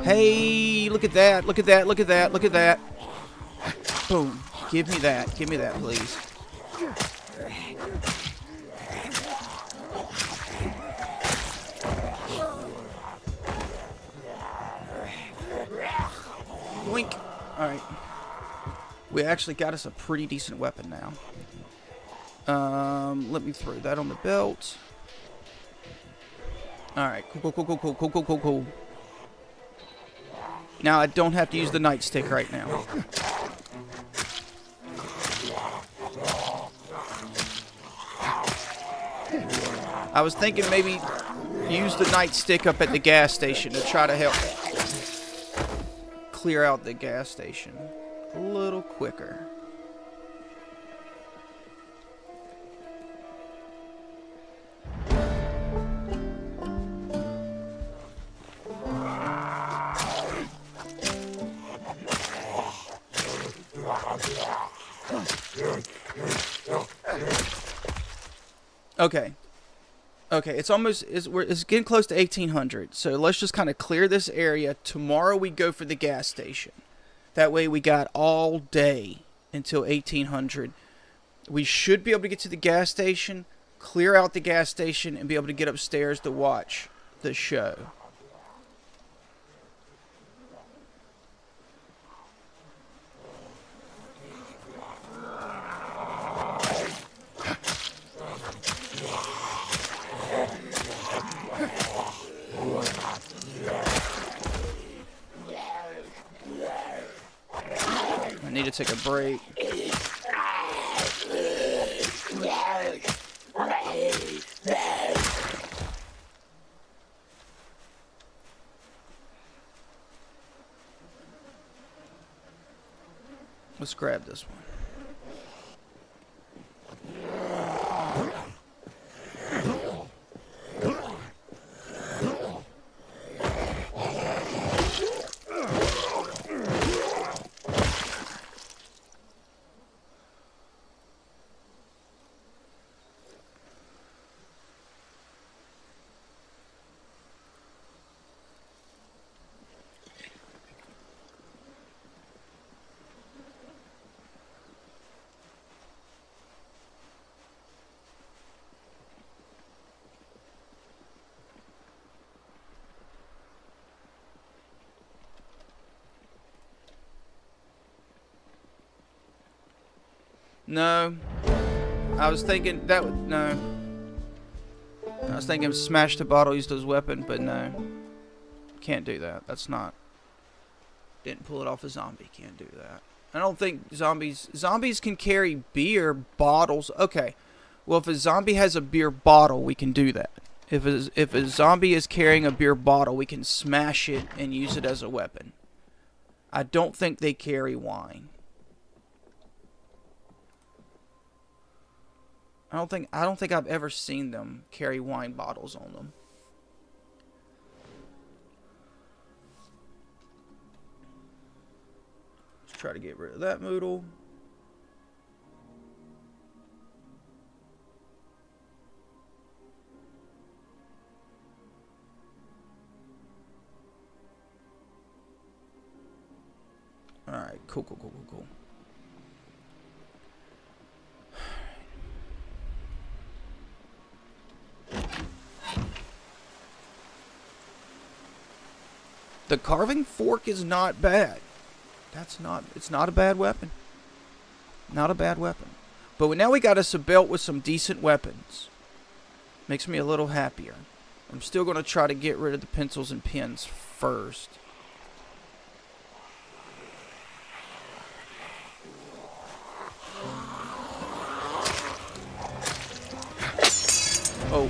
Hey, look at that, look at that, look at that, look at that. Boom. Give me that, please. Boink. Alright. We actually got us a pretty decent weapon now. Let me throw that on the belt. Alright, cool. Now I don't have to use the nightstick right now. I was thinking maybe use the nightstick up at the gas station to try to help clear out the gas station a little quicker. Okay, it's getting close to 1800. So let's just kind of clear this area. Tomorrow we go for the gas station. That way we got all day until 1800. We should be able to get to the gas station, clear out the gas station, and be able to get upstairs to watch the show. I need to take a break. Let's grab this one. No. I was thinking that would... No. I was thinking smash the bottle, use those weapon, but no. Can't do that. That's not... Didn't pull it off a zombie. Can't do that. I don't think zombies... Zombies can carry beer bottles. Okay. Well, if a zombie has a beer bottle, we can do that. If a zombie is carrying a beer bottle, we can smash it and use it as a weapon. I don't think they carry wine. I don't think I've ever seen them carry wine bottles on them. try to get rid of that moodle. Alright, cool. The carving fork is not bad. It's not a bad weapon. Not a bad weapon. But now we got us a belt with some decent weapons. Makes me a little happier. I'm still going to try to get rid of the pencils and pens first. Oh.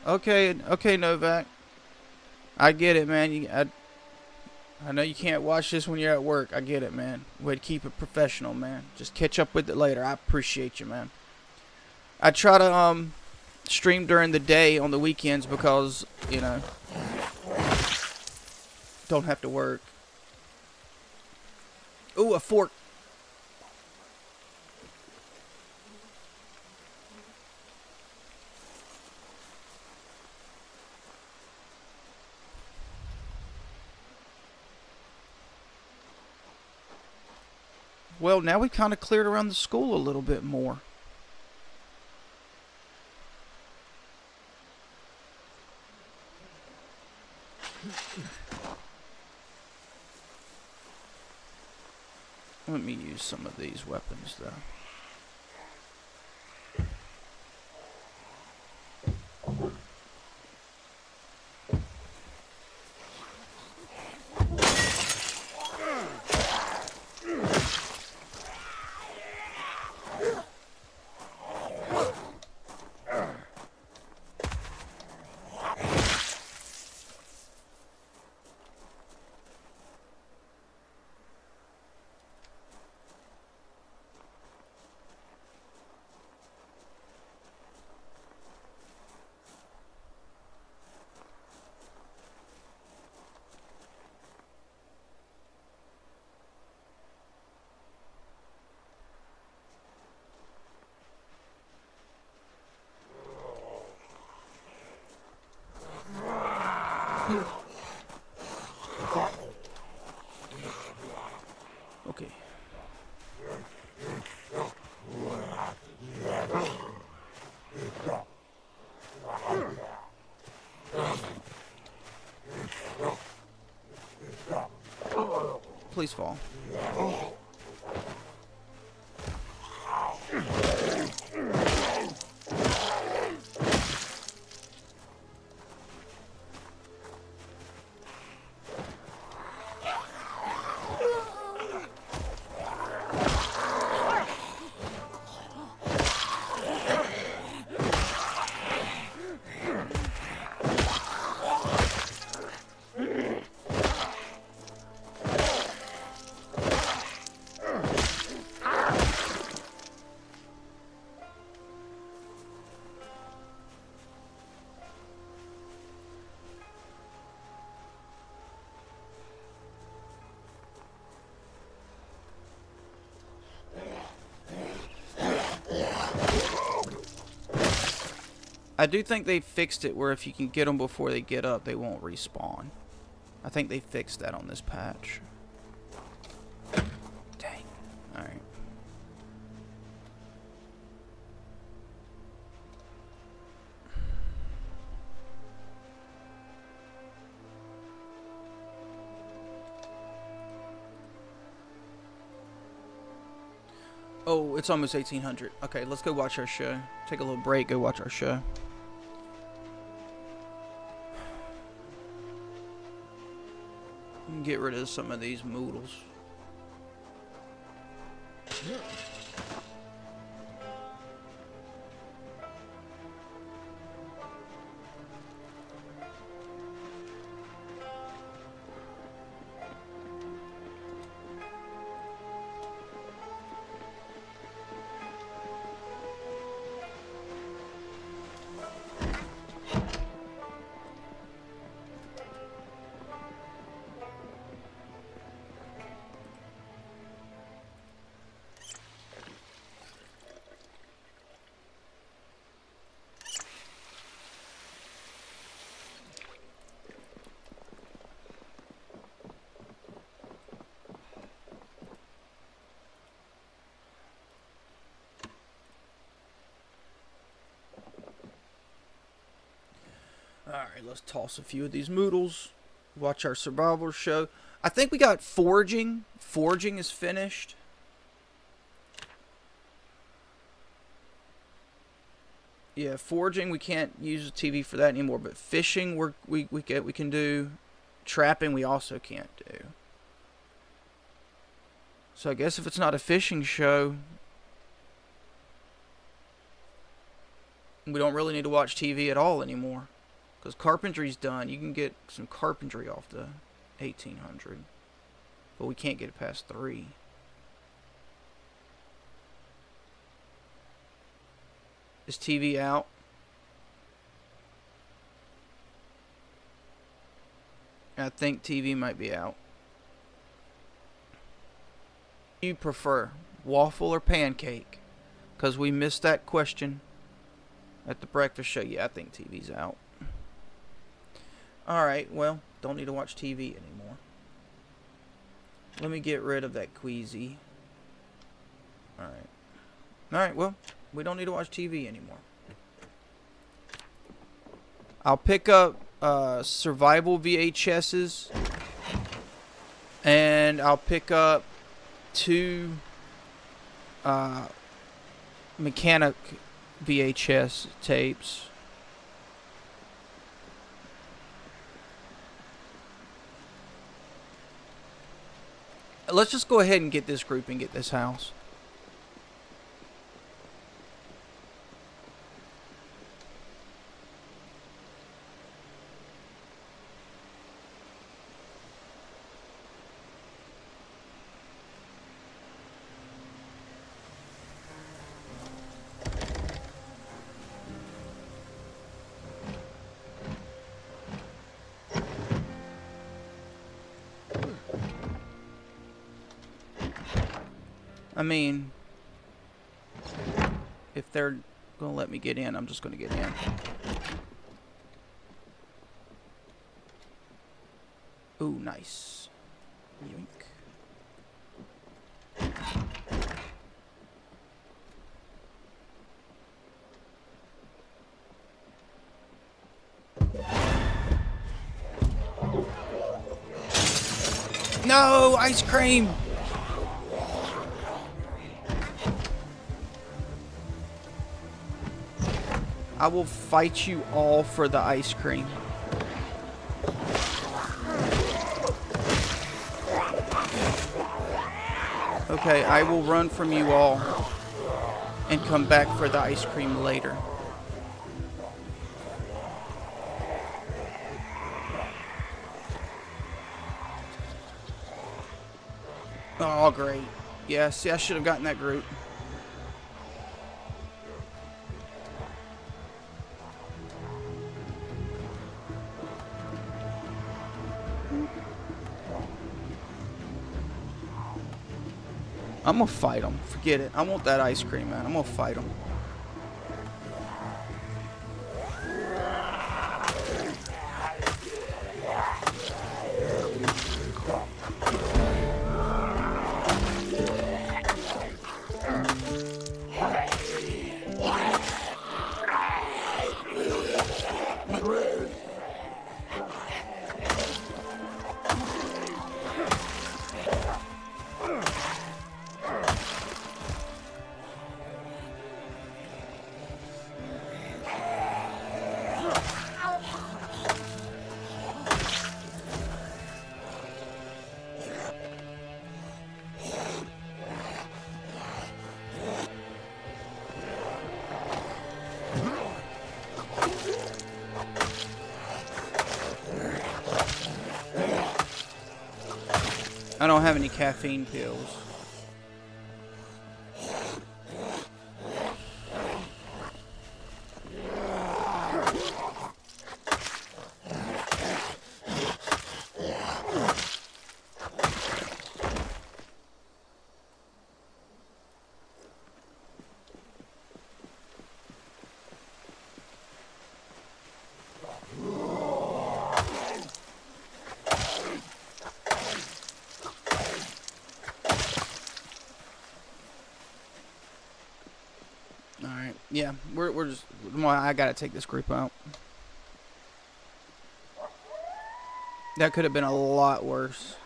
Okay, Novak. I get it, man. I know you can't watch this when you're at work. I get it, man. Way to keep it professional, man. Just catch up with it later. I appreciate you, man. I try to stream during the day on the weekends because, you know, don't have to work. Ooh, a fork. Well, now we kind of cleared around the school a little bit more. Let me use some of these weapons, though. Okay. Please fall. I do think they fixed it where if you can get them before they get up, they won't respawn. I think they fixed that on this patch. Dang. Alright. Oh, it's almost 1800. Okay, let's go watch our show. Take a little break, go watch our show. Get rid of some of these moodles. Alright, let's toss a few of these moodles. Watch our survival show. I think we got foraging. Foraging is finished. Yeah, foraging we can't use the TV for that anymore, but fishing we can do. Trapping we also can't do. So I guess if it's not a fishing show, we don't really need to watch TV at all anymore. Because carpentry's done. You can get some carpentry off the 1800. But we can't get it past 3. Is TV out? I think TV might be out. Do you prefer waffle or pancake? Because we missed that question at the breakfast show. Yeah, I think TV's out. Alright, well, don't need to watch TV anymore. Let me get rid of that queasy. Alright. Alright, well, we don't need to watch TV anymore. I'll pick up survival VHSs. And I'll pick up 2 mechanic VHS tapes. Let's just go ahead and get this group and get this house. I mean, if they're gonna let me get in, I'm just gonna get in. Ooh, nice. Yoink. No, ice cream! I will fight you all for the ice cream. Okay, I will run from you all and come back for the ice cream later. Oh, great. Yeah, see, I should have gotten that group. I'm gonna fight them. Forget it. I want that ice cream, man. I'm gonna fight them. I don't have any caffeine pills. Alright, yeah, we're just... Well, I gotta take this group out. That could have been a lot worse.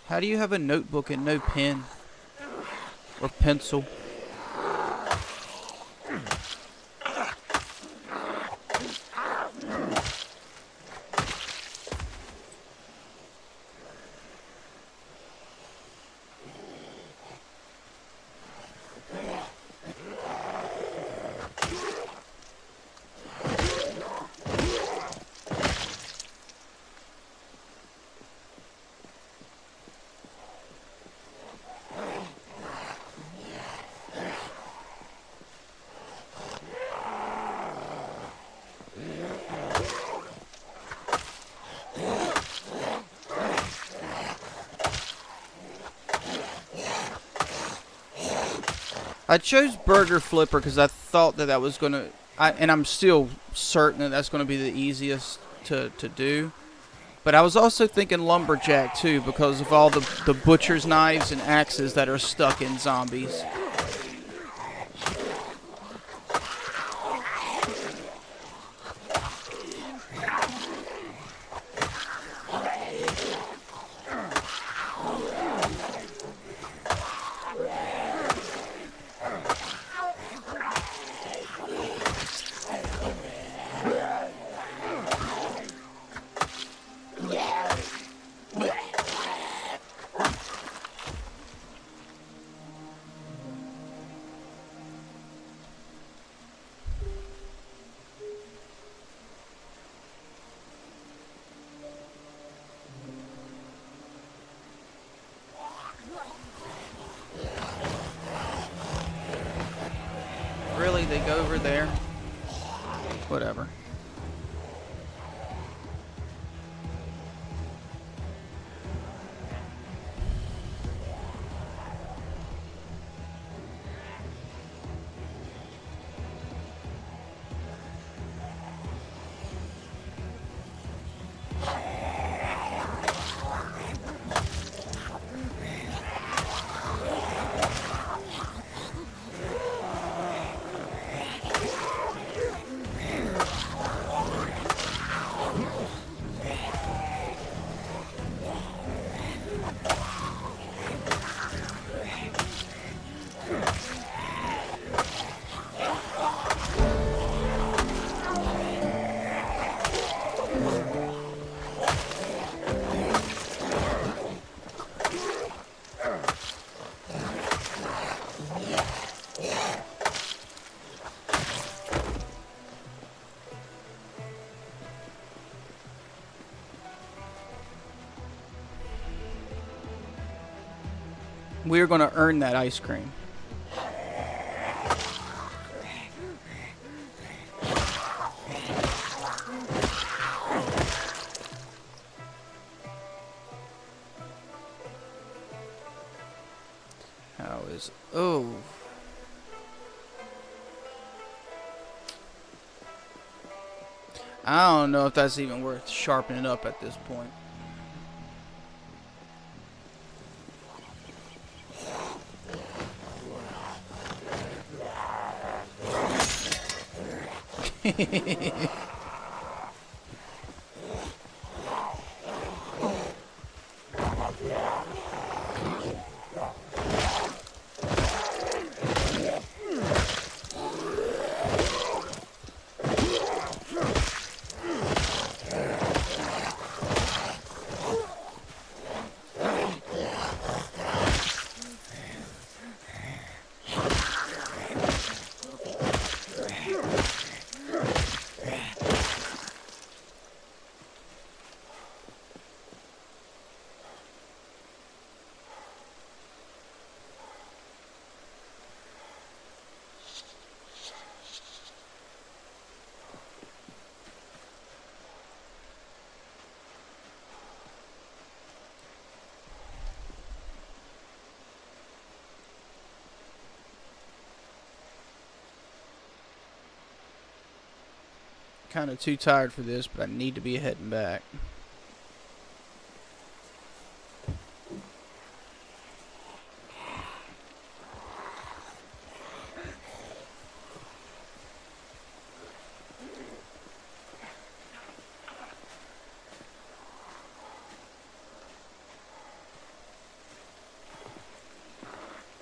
How do you have a notebook and no pen or pencil? I chose Burger Flipper because I thought that that was going to... and I'm still certain that that's going to be the easiest to do. But I was also thinking Lumberjack, too, because of all the butcher's knives and axes that are stuck in zombies. Really, they go over there? Whatever. We're going to earn that ice cream. How is... Oh. I don't know if that's even worth sharpening up at this point. kind of too tired for this, but I need to be heading back.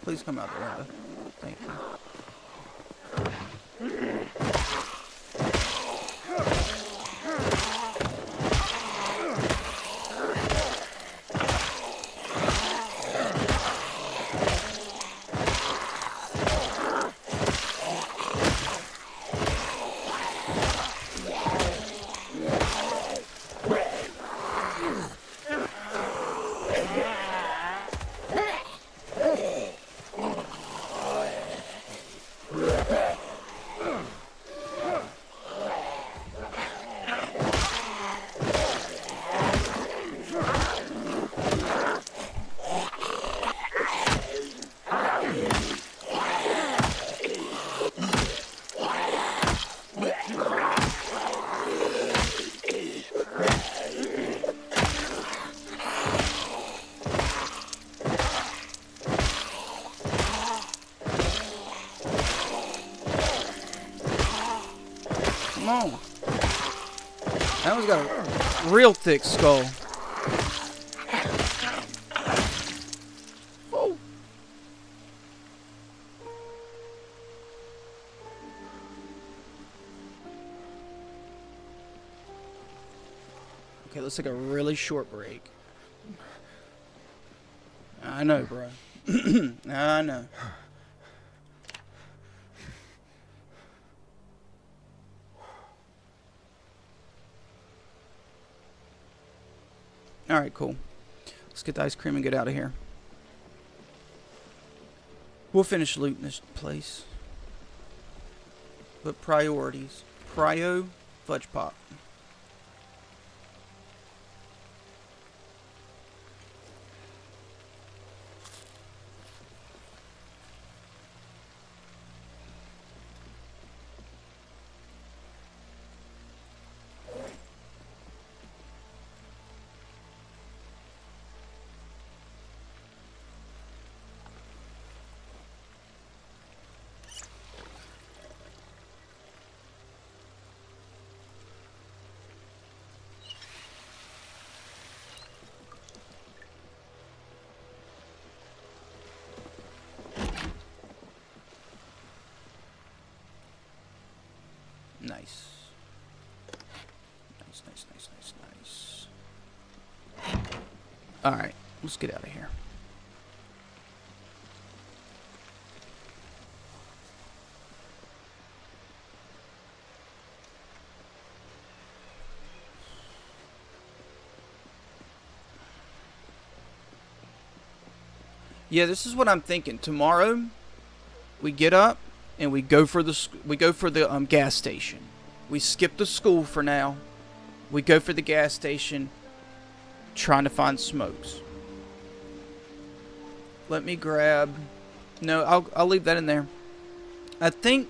Please come out the window. Thank you. Come on. That one's got a real thick skull. Oh. Okay, let's take a really short break. I know, bro. I know. Alright, cool. Let's get the ice cream and get out of here. We'll finish looting this place. But priorities. Prio, fudge pop. Nice. Nice. Alright, let's get out of here. Yeah, this is what I'm thinking. Tomorrow, we get up and we go for the gas station. We skip the school for now. We go for the gas station, trying to find smokes. Let me grab. No, I'll leave that in there. I think.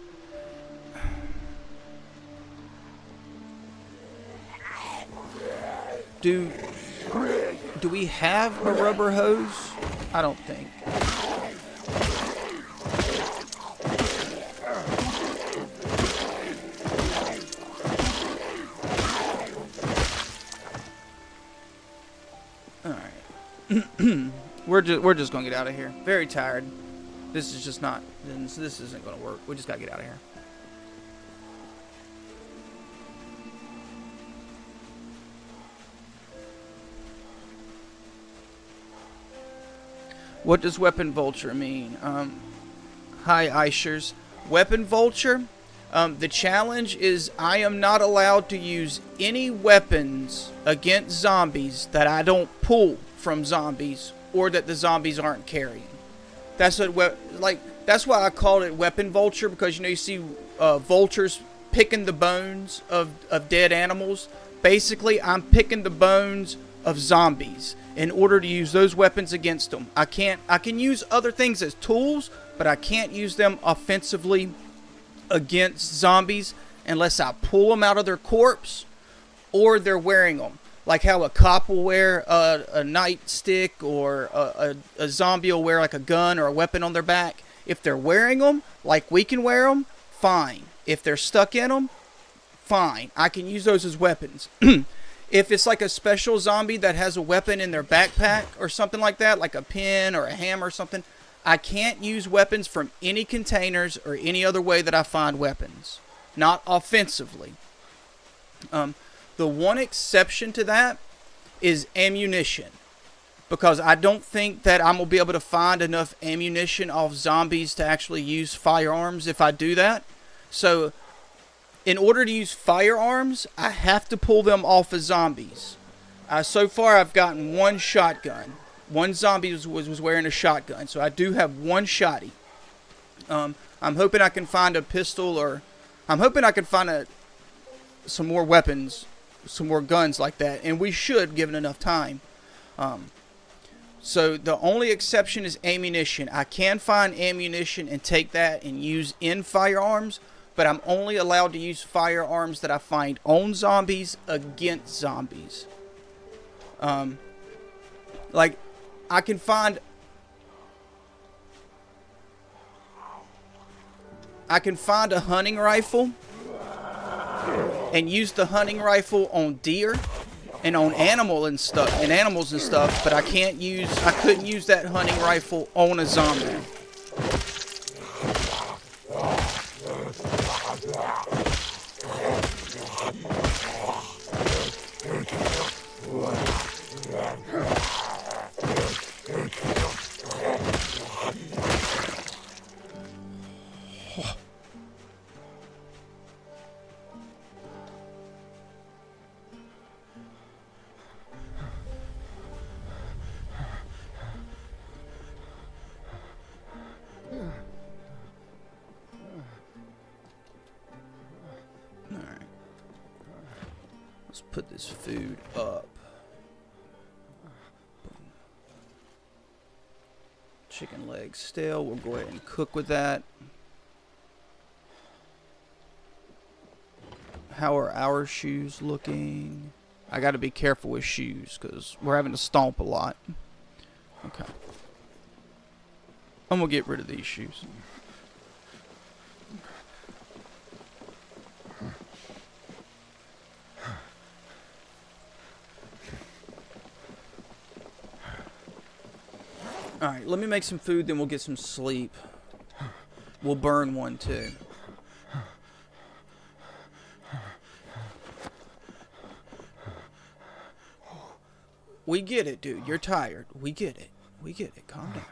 Do we have a rubber hose? I don't think. We're just gonna get out of here. Very tired. This is just not. This isn't gonna work. We just gotta get out of here. What does Weapon Vulture mean? Hi, Ishers. Weapon Vulture. The challenge is I am not allowed to use any weapons against zombies that I don't pull from zombies or that the zombies aren't carrying. That's what that's why I called it Weapon Vulture, because you see vultures picking the bones of dead animals. Basically, I'm picking the bones of zombies in order to use those weapons against them. I can use other things as tools, but I can't use them offensively against zombies. unless I pull them out of their corpse or they're wearing them. Like how a cop will wear a nightstick, or a zombie will wear like a gun or a weapon on their back. If they're wearing them, like we can wear them, fine. If they're stuck in them, fine. I can use those as weapons. If it's like a special zombie that has a weapon in their backpack or something like that, like a pin or a hammer or something, I can't use weapons from any containers or any other way that I find weapons. Not offensively. The one exception to that is ammunition. Because I don't think that I'm going to be able to find enough ammunition off zombies to actually use firearms if I do that. So, in order to use firearms, I have to pull them off of zombies. So far, I've gotten one shotgun. One zombie was wearing a shotgun. So, I do have one shotty. I'm hoping I can find a pistol, or I'm hoping I can find some more weapons, some more guns like that, and we should, given enough time. So the only exception is ammunition. I can find ammunition and take that and use in firearms, but I'm only allowed to use firearms that I find on zombies against zombies. Like, I can find a hunting rifle and use the hunting rifle on deer and on animals and stuff, but I couldn't use that hunting rifle on a zombie. Let's put this food up. Chicken legs stale. We'll go ahead and cook with that. How are our shoes looking? I got to be careful with shoes because we're having to stomp a lot. Okay. I'm going to get rid of these shoes. Alright, let me make some food, then we'll get some sleep. We'll burn one too. We get it, dude. You're tired. We get it. We get it. Calm down.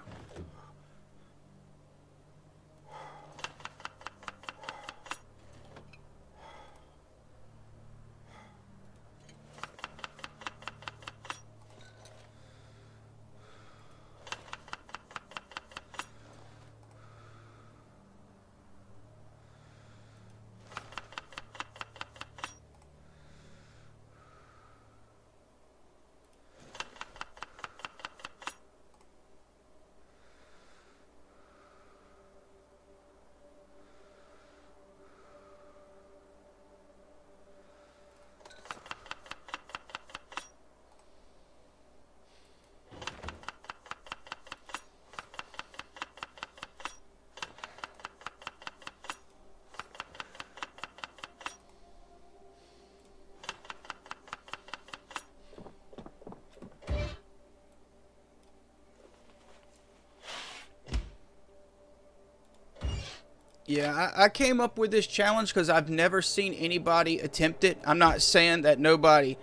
Yeah, I came up with this challenge because I've never seen anybody attempt it. I'm not saying that nobody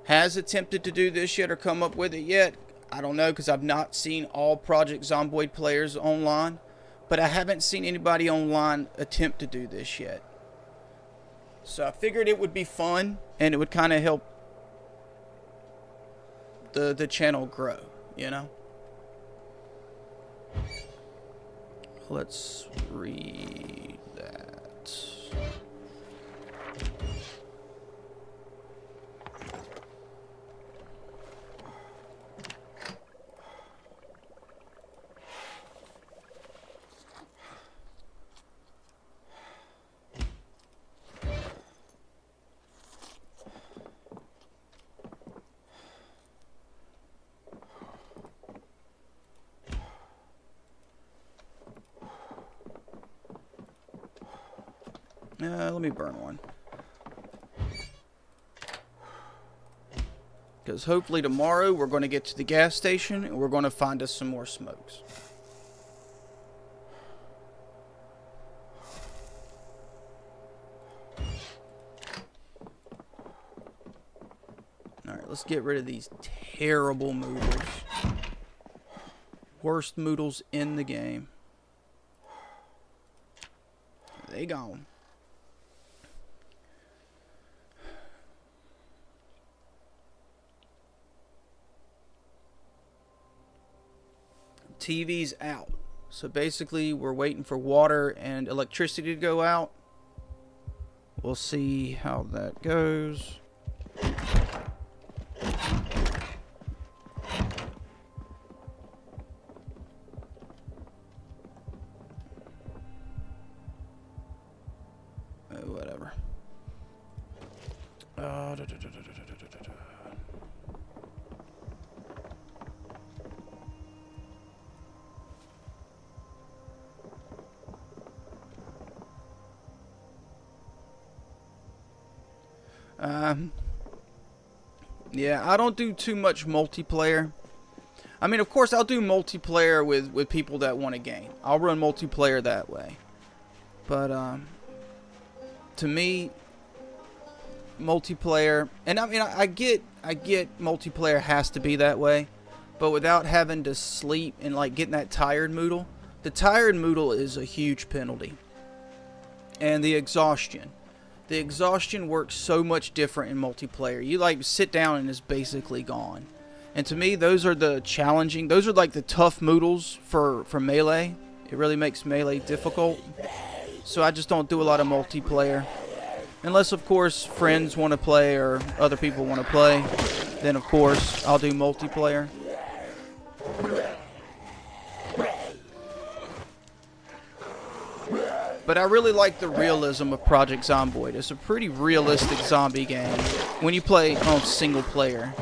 has attempted to do this yet or come up with it yet. I don't know, because I've not seen all Project Zomboid players online. But I haven't seen anybody online attempt to do this yet. So I figured it would be fun, and it would kind of help the channel grow, you know? Let's read that. Let me burn one. Because hopefully tomorrow we're going to get to the gas station and we're going to find us some more smokes. Alright, let's get rid of these terrible moodles. Worst moodles in the game. They gone. TV's out. So basically we're waiting for water and electricity to go out. We'll see how that goes. Whatever. Yeah, I don't do too much multiplayer. I mean, of course, I'll do multiplayer with people that want a game. I'll run multiplayer that way. But, to me, multiplayer, and I mean, I get multiplayer has to be that way, but without having to sleep and like getting that tired moodle, the tired moodle is a huge penalty. And the exhaustion works so much different in multiplayer. You like sit down and it's basically gone. And to me, those are the challenging, those are like the tough moodles for Melee. It really makes Melee difficult. So I just don't do a lot of multiplayer. Unless, of course, friends want to play or other people want to play. Then, of course, I'll do multiplayer. But I really like the realism of Project Zomboid. It's a pretty realistic zombie game when you play on single player.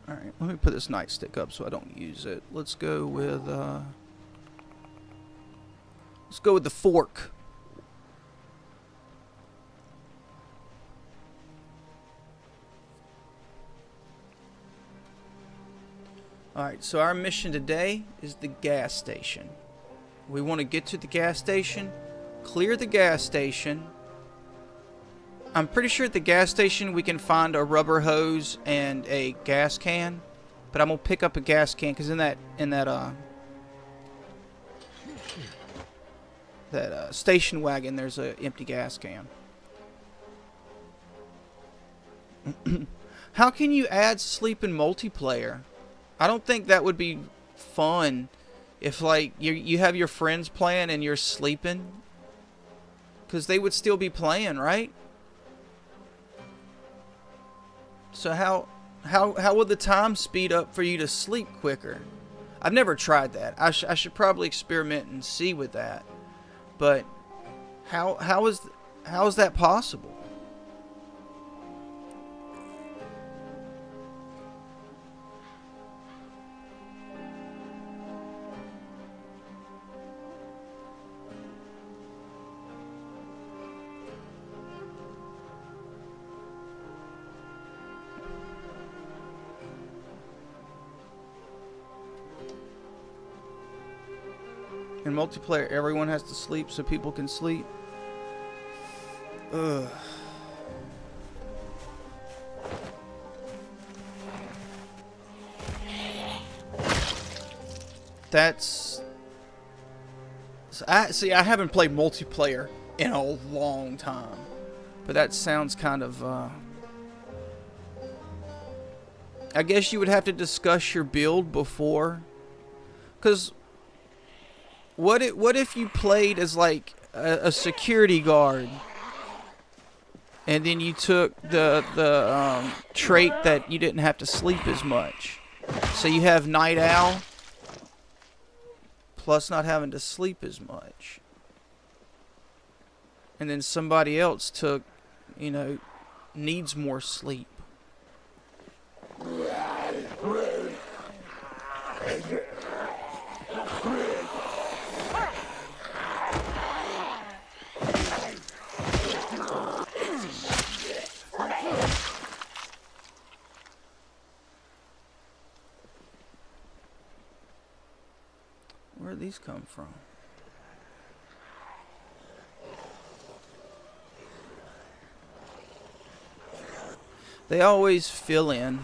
Alright, let me put this nightstick up so I don't use it. Let's go with the fork. Alright, so our mission today is the gas station. We want to get to the gas station, clear the gas station. I'm pretty sure at the gas station we can find a rubber hose and a gas can. But I'm going to pick up a gas can because in that station wagon there's an empty gas can. How can you add sleep in multiplayer? I don't think that would be fun if like you have your friends playing and you're sleeping, because they would still be playing, right? So how would the time speed up for you to sleep quicker? I've never tried that. I should probably experiment and see with that. But how is that possible? In multiplayer, everyone has to sleep so people can sleep. Ugh. That's... See, I haven't played multiplayer in a long time. But that sounds kind of... I guess you would have to discuss your build before. Because... What if you played as like a security guard, and then you took the trait that you didn't have to sleep as much, so you have night owl plus not having to sleep as much, and then somebody else took you know, needs more sleep. Where'd these come from? They always fill in.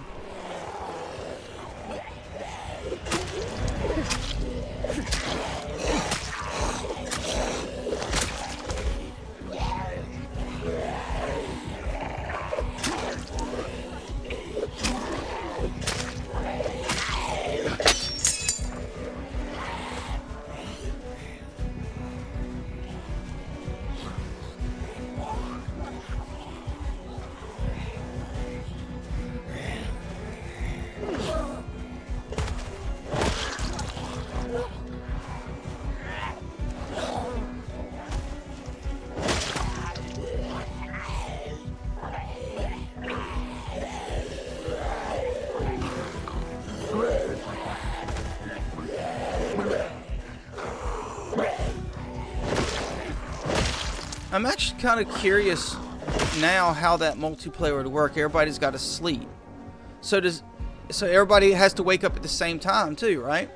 I'm actually kind of curious now how that multiplayer would work. Everybody's got to sleep. So everybody has to wake up at the same time too, right?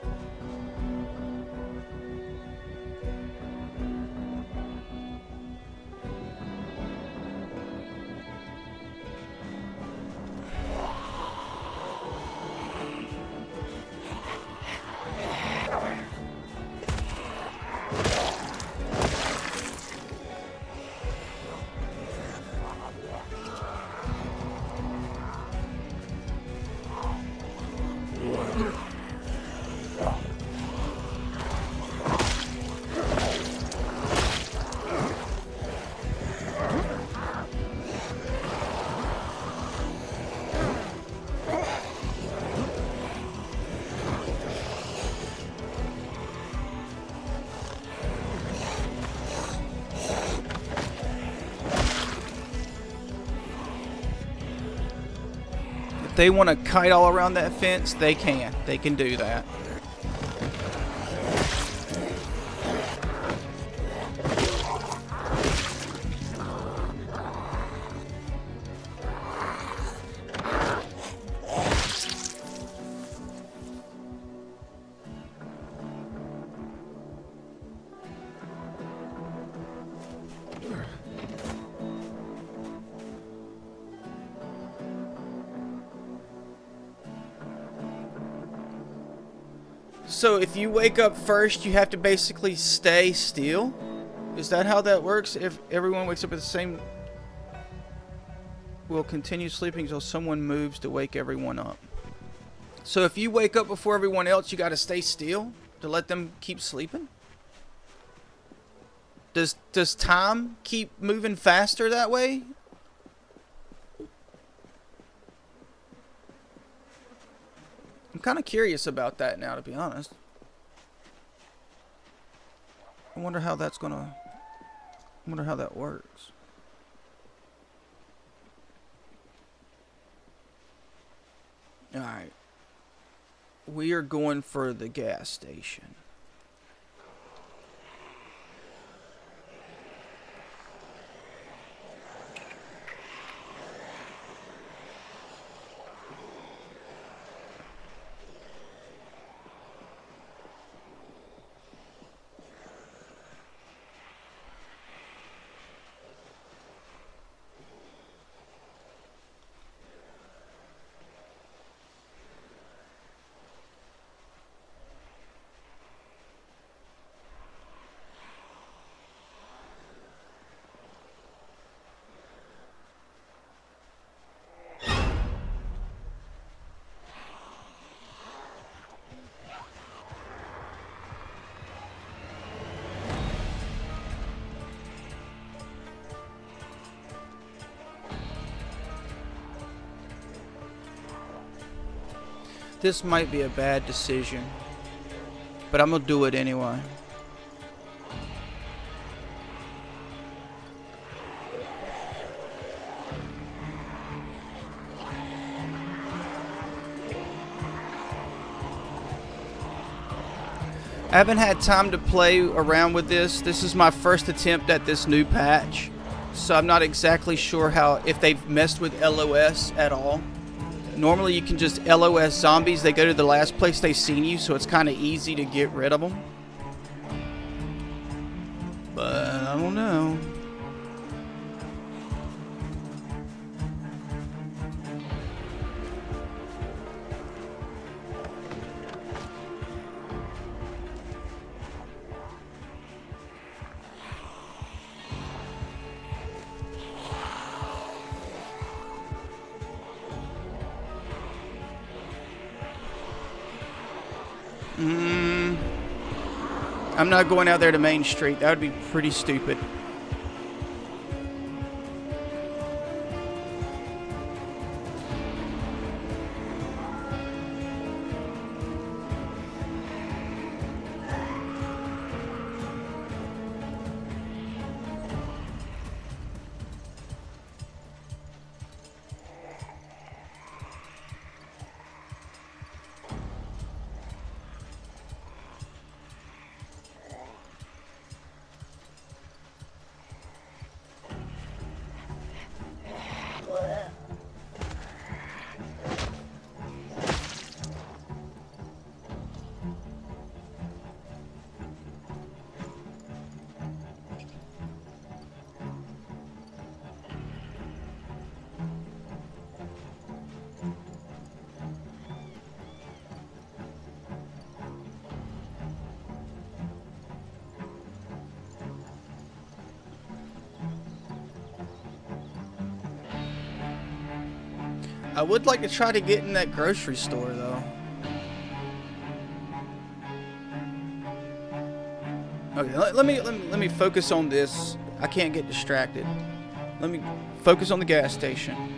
If they want to kite all around that fence, they can. They can do that. So if you wake up first, you have to basically stay still? Is that how that works? If everyone wakes up at the same... We'll continue sleeping until someone moves to wake everyone up. So if you wake up before everyone else, you got to stay still to let them keep sleeping? Does time keep moving faster that way? I'm kind of curious about that now, to be honest. I wonder how that's gonna... I wonder how that works. Alright. We are going for the gas station. This might be a bad decision, but I'm gonna do it anyway. I haven't had time to play around with this. This is my first attempt at this new patch, so I'm not exactly sure if they've messed with LOS at all. Normally you can just LOS zombies. They go to the last place they've seen you, so it's kind of easy to get rid of them. But I don't know. I'm not going out there to Main Street. That would be pretty stupid. I would like to try to get in that grocery store, though. Okay, let me focus on this. I can't get distracted. Let me focus on the gas station.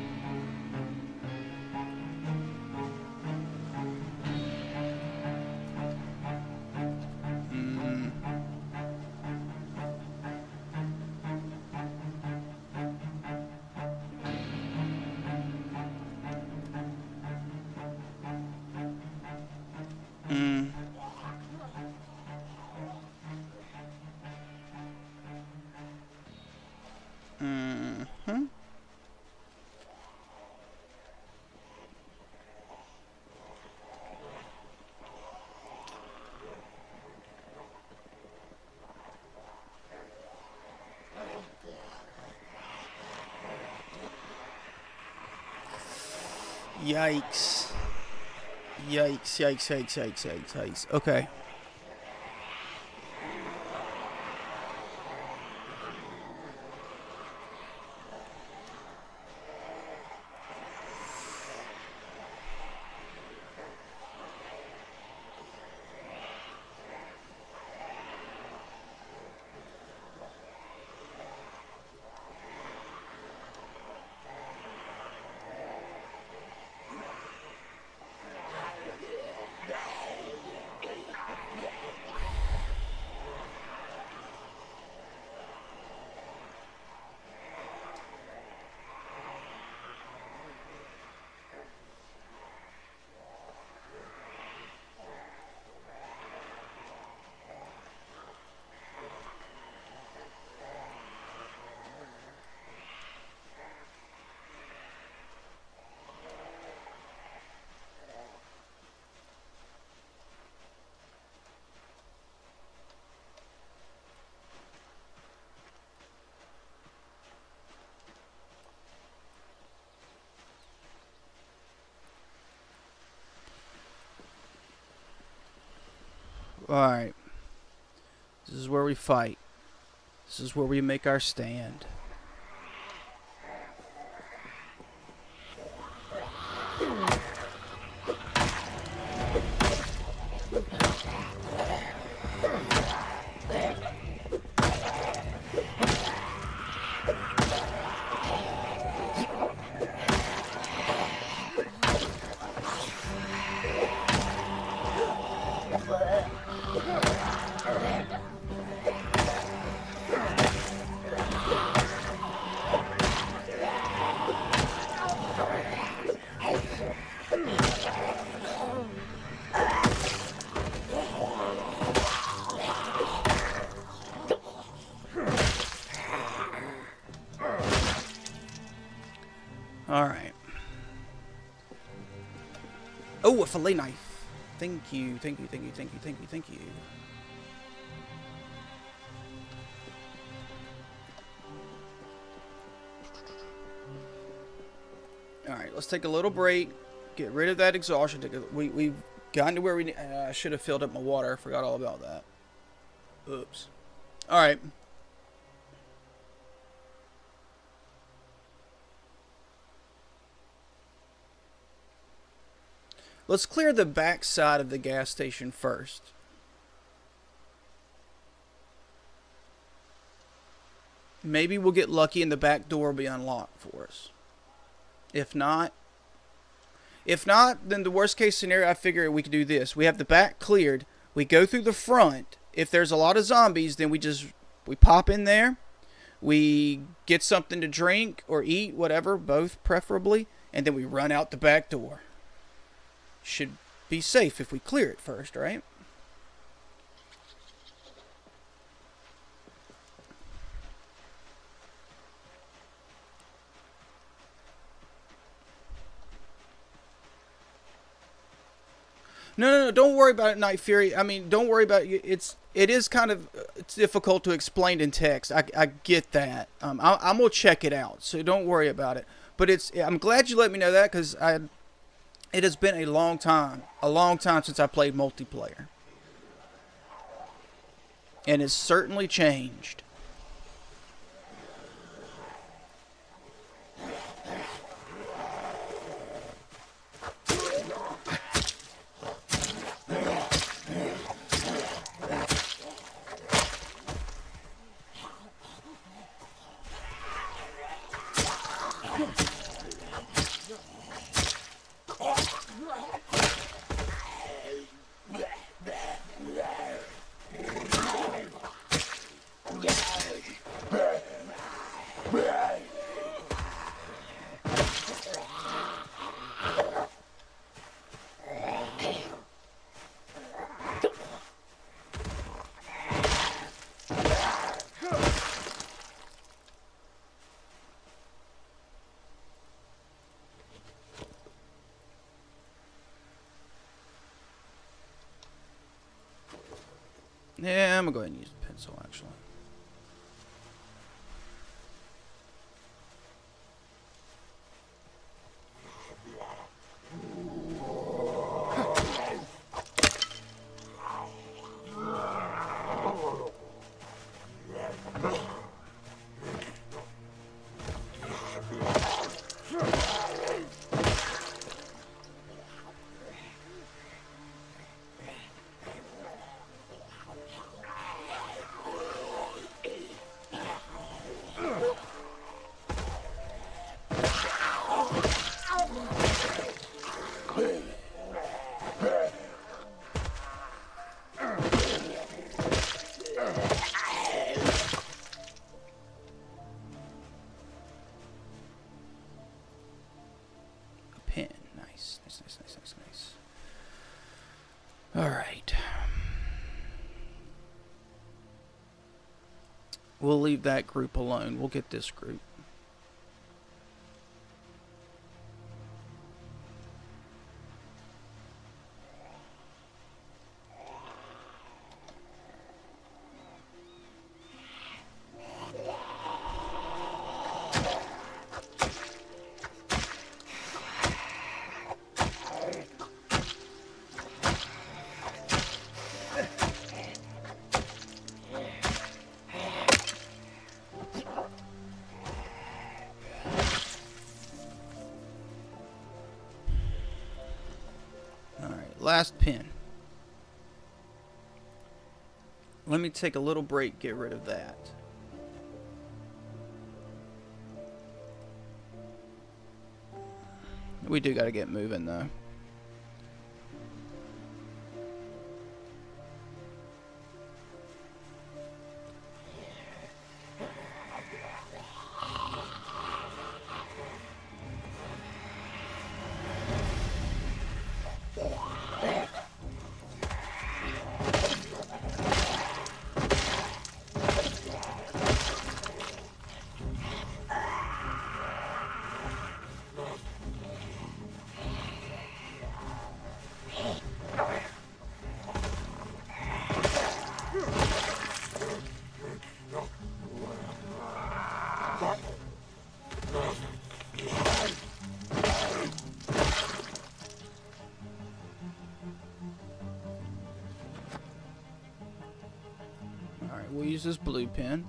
Yikes. Yikes. Okay. Alright. This is where we fight. This is where we make our stand. Alright. Oh, a fillet knife. Thank you, thank you, thank you, thank you, thank you, thank you. Alright, let's take a little break. Get rid of that exhaustion. We've gotten to where we need. I should have filled up my water. I forgot all about that. Oops. Alright. Let's clear the back side of the gas station first. Maybe we'll get lucky and the back door will be unlocked for us. If not, then the worst case scenario, I figure we could do this. We have the back cleared. We go through the front. If there's a lot of zombies, then we pop in there. We get something to drink or eat, whatever, both preferably, and then we run out the back door. Should be safe if we clear it first, right? No, don't worry about it, Night Fury. I mean, don't worry about it. It is kind of it's difficult to explain in text. I get that. I'm gonna check it out, so don't worry about it. But I'm glad you let me know that because it has been a long time since I played multiplayer, and it's certainly changed. Yeah, I'm gonna go ahead and use the pencil actually. Nice. Alright. We'll leave that group alone. We'll get this group. Last pin. Let me take a little break, get rid of that. We do got to get moving though. use this blue pen.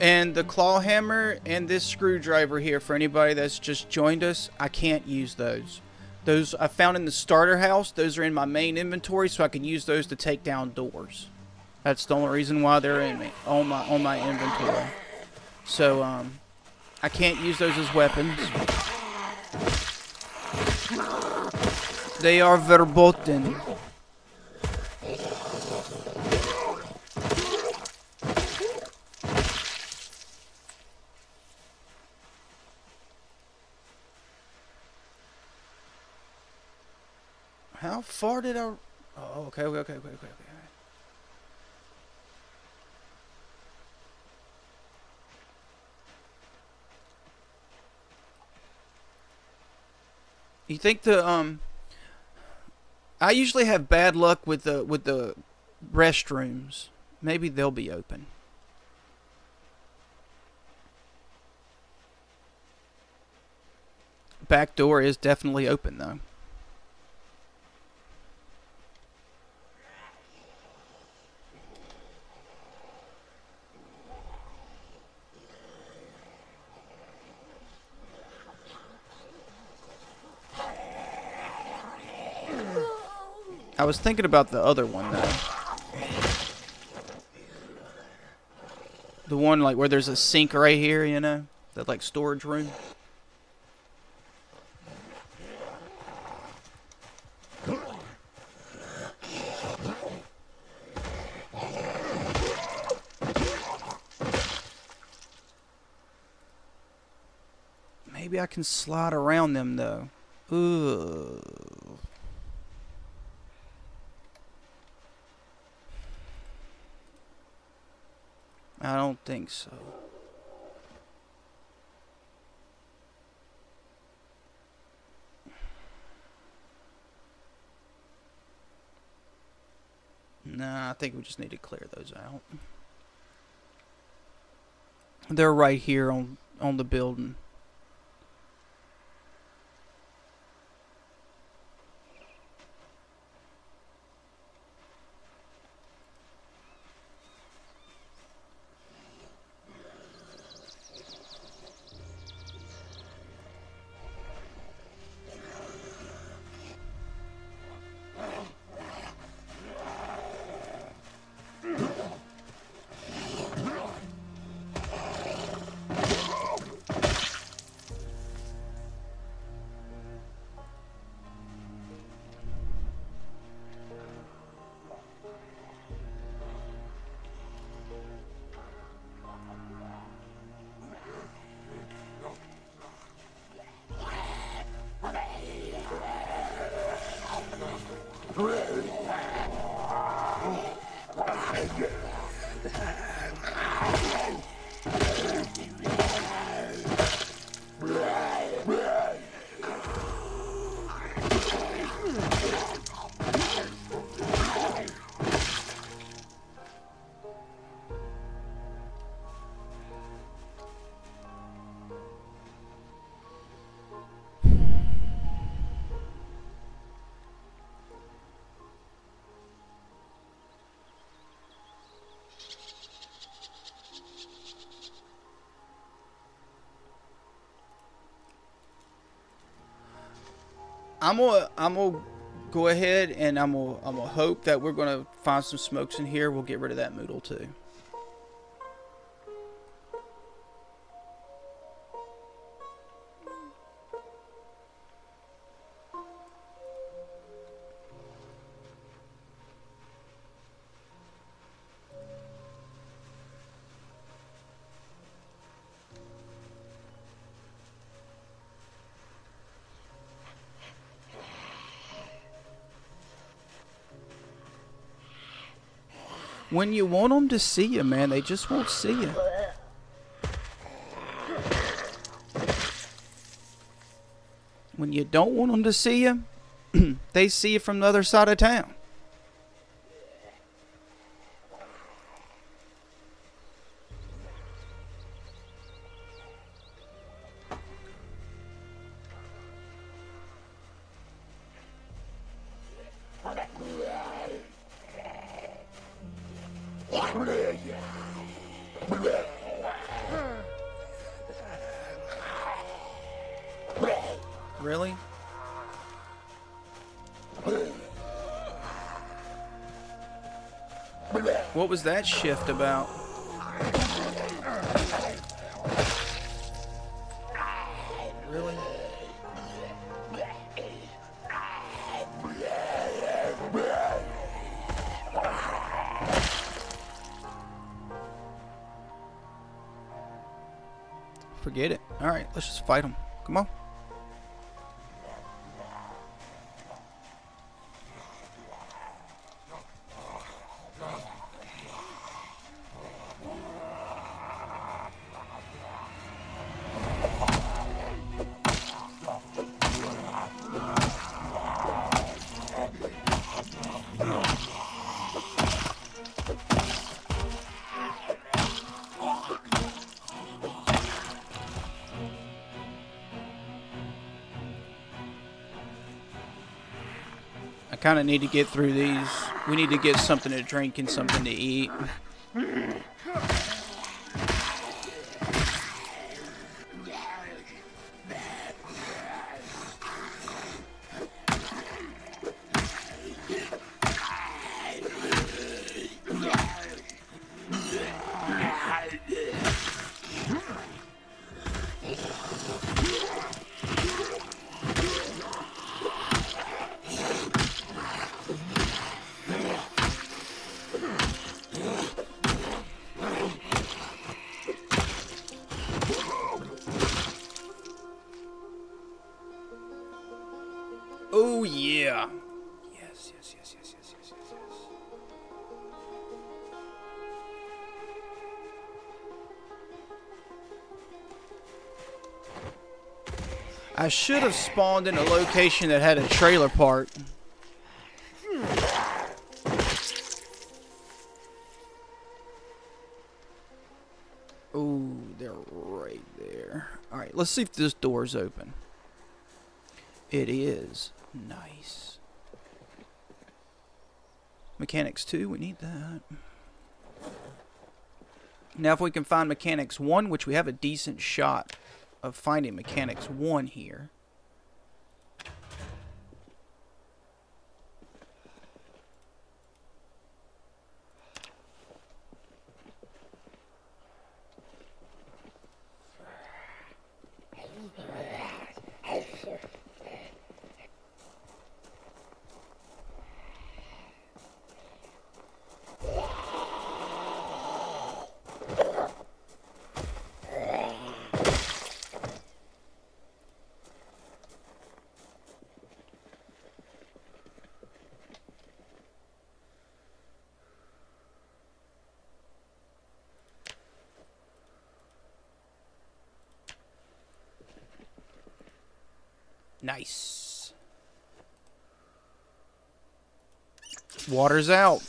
And the claw hammer and this screwdriver here, for anybody that's just joined us, I can't use those. Those I found in the starter house. Those are in my main inventory, so I can use those to take down doors. That's the only reason why they're in me on my inventory. So I can't use those as weapons. They are verboten. How far did I... Oh, okay. You think the I usually have bad luck with the restrooms. Maybe they'll be open. Back door is definitely open though. I was thinking about the other one though. The one like where there's a sink right here, you know? That like storage room. Maybe I can slide around them though. Ooh. I don't think so. Nah, I think we just need to clear those out. They're right here on the building. I'm gonna go ahead and I'm gonna hope that we're gonna find some smokes in here. We'll get rid of that moodle too. When you want them to see you, man, they just won't see you. When you don't want them to see you, they see you from the other side of town. Really? What was that shift about? Really? Forget it. Alright, let's just fight them. Come on. I kind of need to get through these. We need to get something to drink and something to eat. Oh yeah. Yes, yes, yes, yes, yes, yes, yes, yes. I should have spawned in a location that had a trailer park. Oh, they're right there. Alright, let's see if this door's open. It is. Nice. Mechanics 2, we need that. Now if we can find Mechanics 1, which we have a decent shot of finding Mechanics 1 here. Nice. Water's out.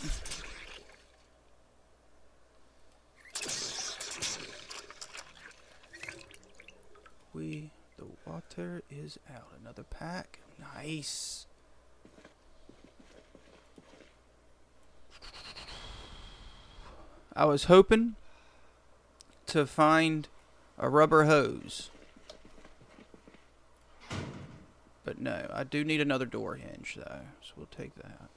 The water is out. Another pack. Nice. I was hoping to find a rubber hose. But no, I do need another door hinge though, so we'll take that.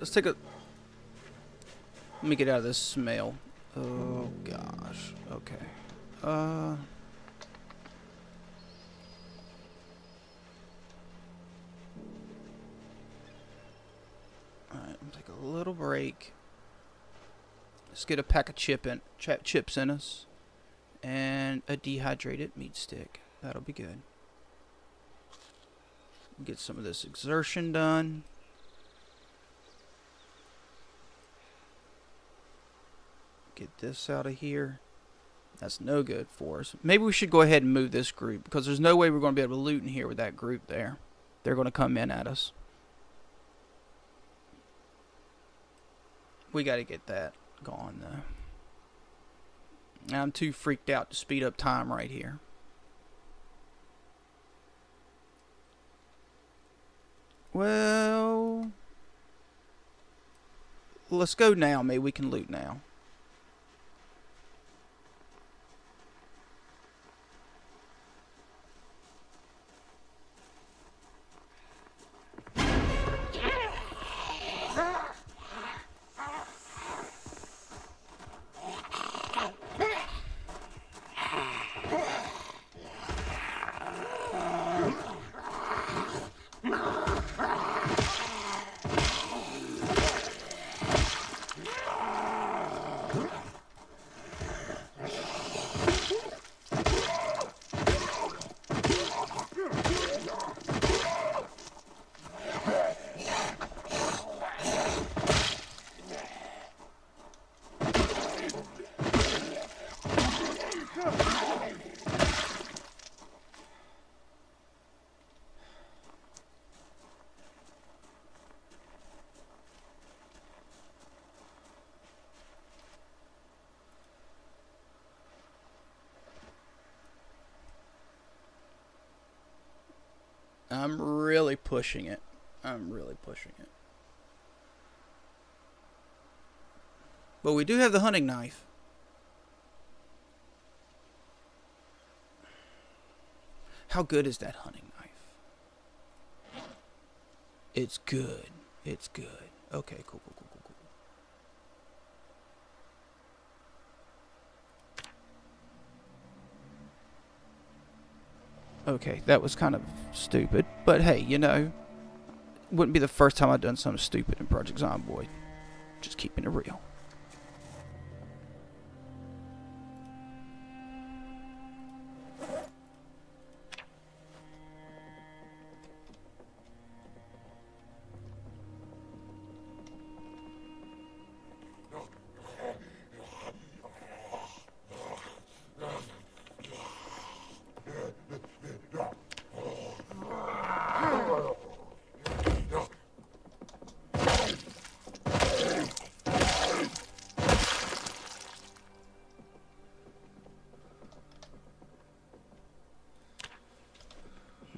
let's take a... Let me get out of this smell. Oh, gosh. Okay. Alright, I'm gonna take a little break. Let's get a pack of chips in us. And a dehydrated meat stick. That'll be good. Get some of this exertion done. Get this out of here. That's no good for us. Maybe we should go ahead and move this group, because there's no way we're going to be able to loot in here with that group there. They're going to come in at us. We got to get that gone, though. I'm too freaked out to speed up time right here. Well, let's go now. Maybe we can loot now. I'm really pushing it. I'm really pushing it. But we do have the hunting knife. How good is that hunting knife? It's good. It's good. Okay, cool. Okay, that was kind of stupid. But hey, you know, wouldn't be the first time I've done something stupid in Project Zomboid. Just keeping it real.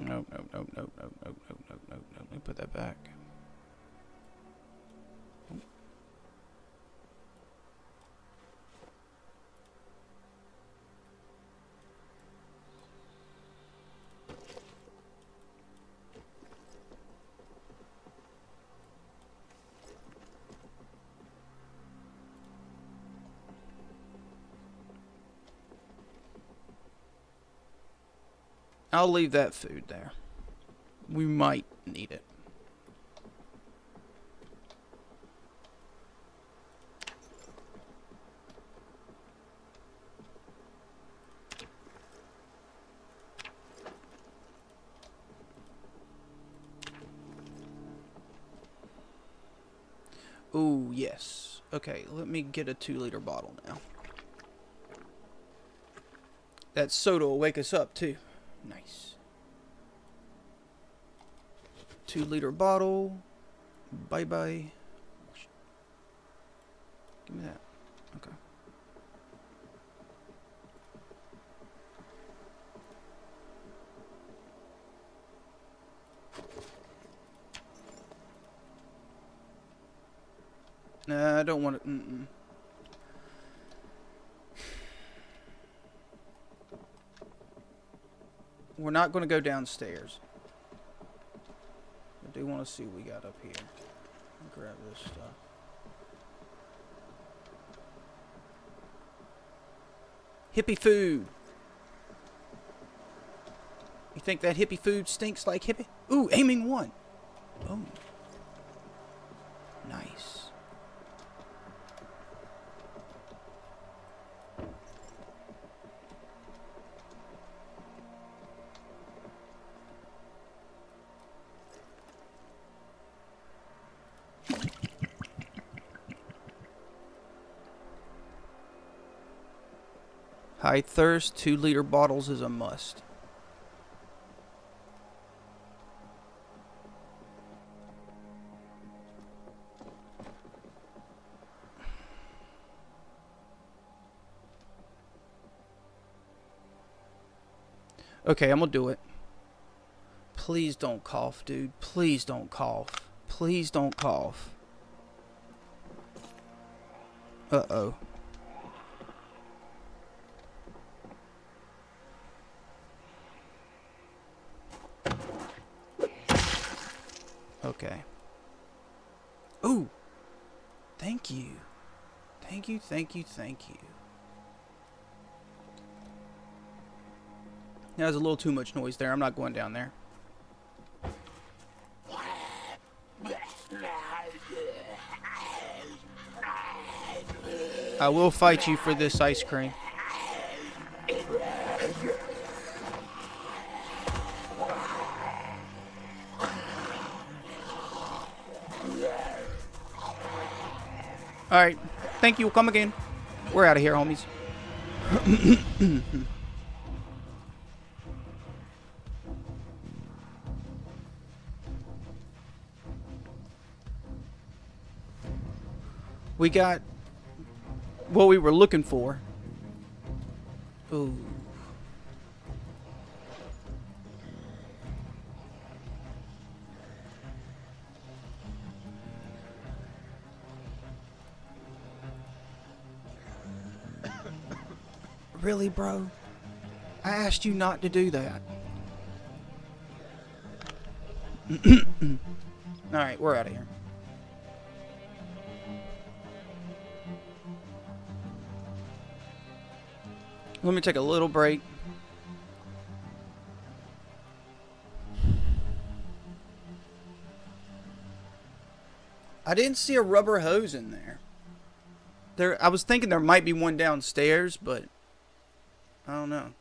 Nope. Let me put that back. I'll leave that food there. We might need it. Ooh, yes. Okay, let me get a 2-liter bottle now. That soda will wake us up too. Nice. 2-liter bottle. Bye. Give me that. Okay. Nah, I don't want to. We're not going to go downstairs. I do want to see what we got up here. Grab this stuff. Hippie food. You think that hippie food stinks like hippie? Ooh, aiming one. Oh. Nice. High thirst, 2-liter bottles is a must. Okay, I'm gonna do it. Please don't cough, dude. Please don't cough. Please don't cough. Uh-oh. Okay. Ooh. Thank you. Thank you, thank you, thank you. That was a little too much noise there. I'm not going down there. I will fight you for this ice cream. Alright. Thank you. Come again. We're out of here, homies. We got what we were looking for. Ooh. Really, bro? I asked you not to do that. Alright, we're out of here. Let me take a little break. I didn't see a rubber hose in there. I was thinking there might be one downstairs, but I don't know.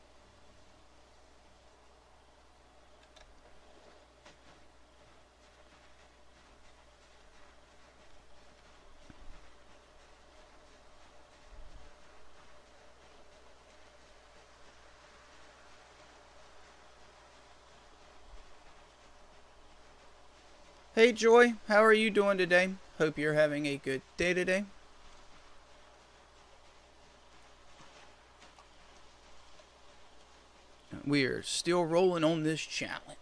Hey Joy, how are you doing today? Hope you're having a good day today. We are still rolling on this challenge.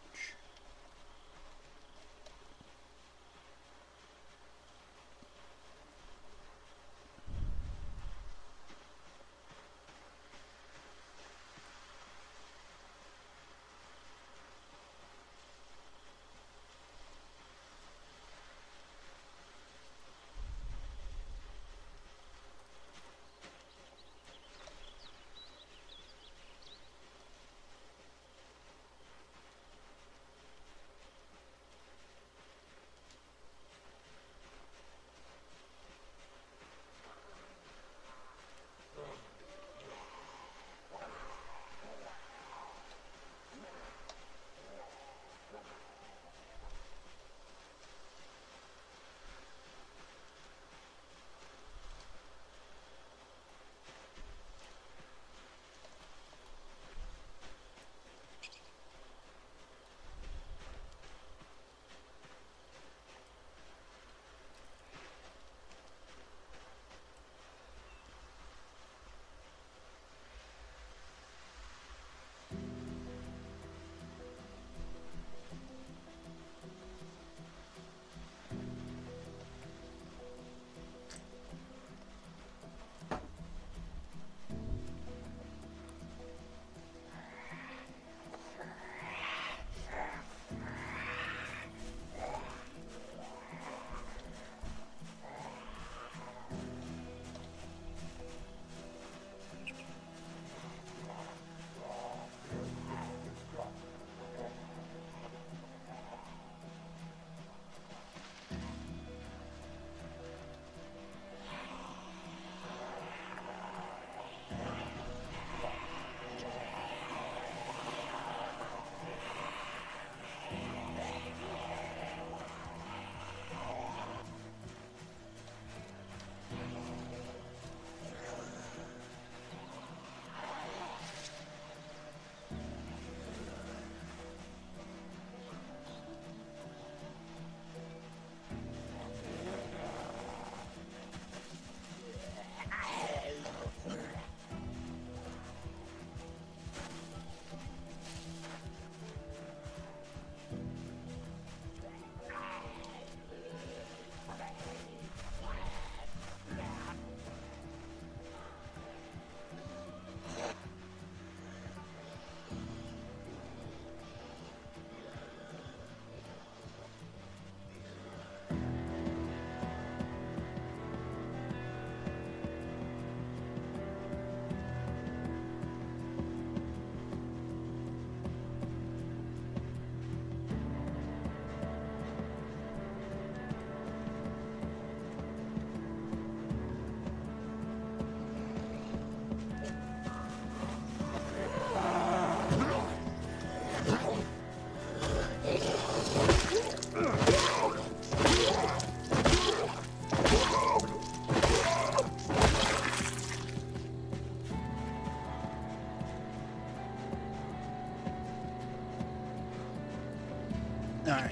Alright.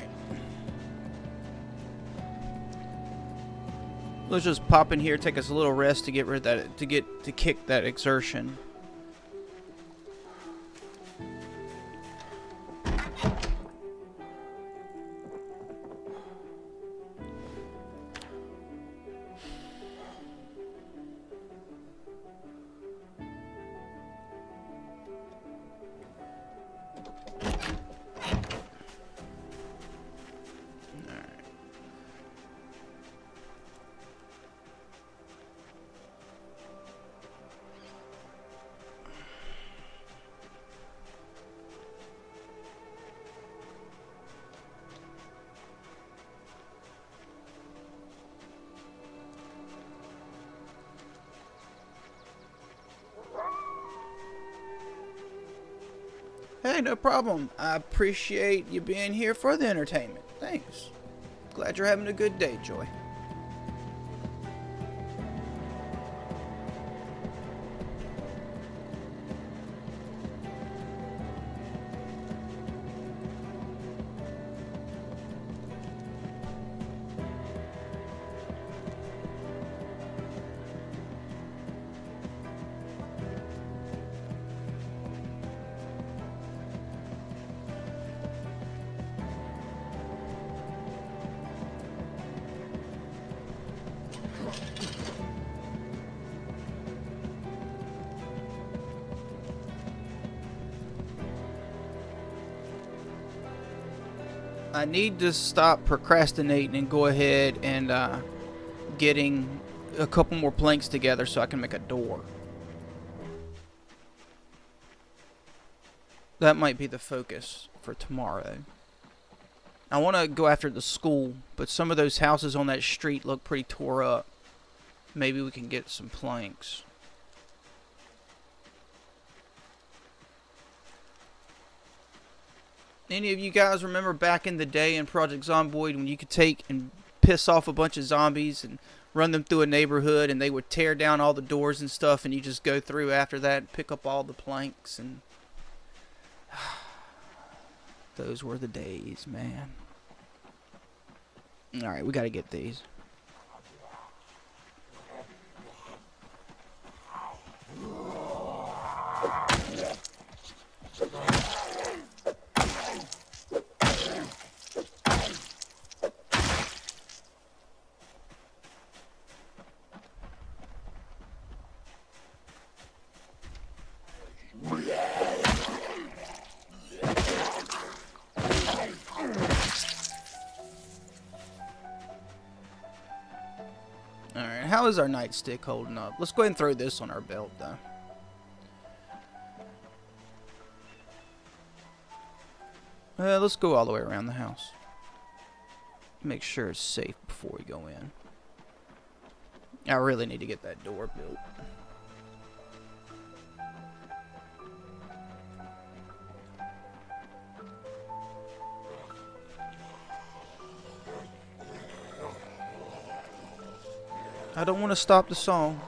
Let's just pop in here, take us a little rest to get rid of that, to kick that exertion. Hey, no problem. I appreciate you being here for the entertainment. Thanks. Glad you're having a good day, Joy. I need to stop procrastinating and go ahead and getting a couple more planks together so I can make a door. That might be the focus for tomorrow. I want to go after the school, but some of those houses on that street look pretty tore up. Maybe we can get some planks. Any of you guys remember back in the day in Project Zomboid when you could take and piss off a bunch of zombies and run them through a neighborhood and they would tear down all the doors and stuff and you just go through after that and pick up all the planks and... Those were the days, man. Alright, we gotta get these. Alright, how is our nightstick holding up? Let's go ahead and throw this on our belt, though. Let's go all the way around the house. Make sure it's safe before we go in. I really need to get that door built. I don't want to stop the song,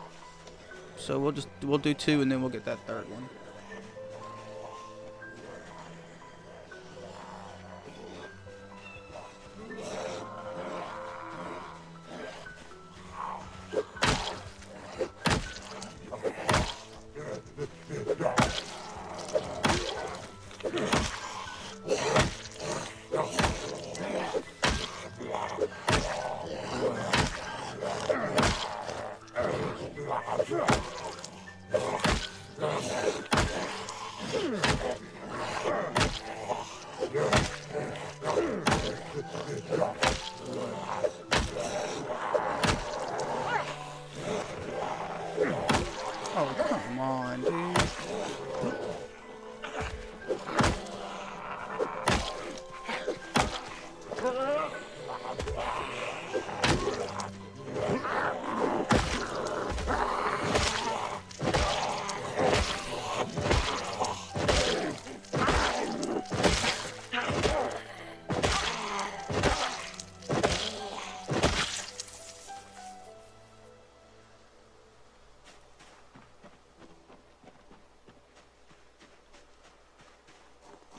so we'll do two and then we'll get that third one. Oh, come on, dude.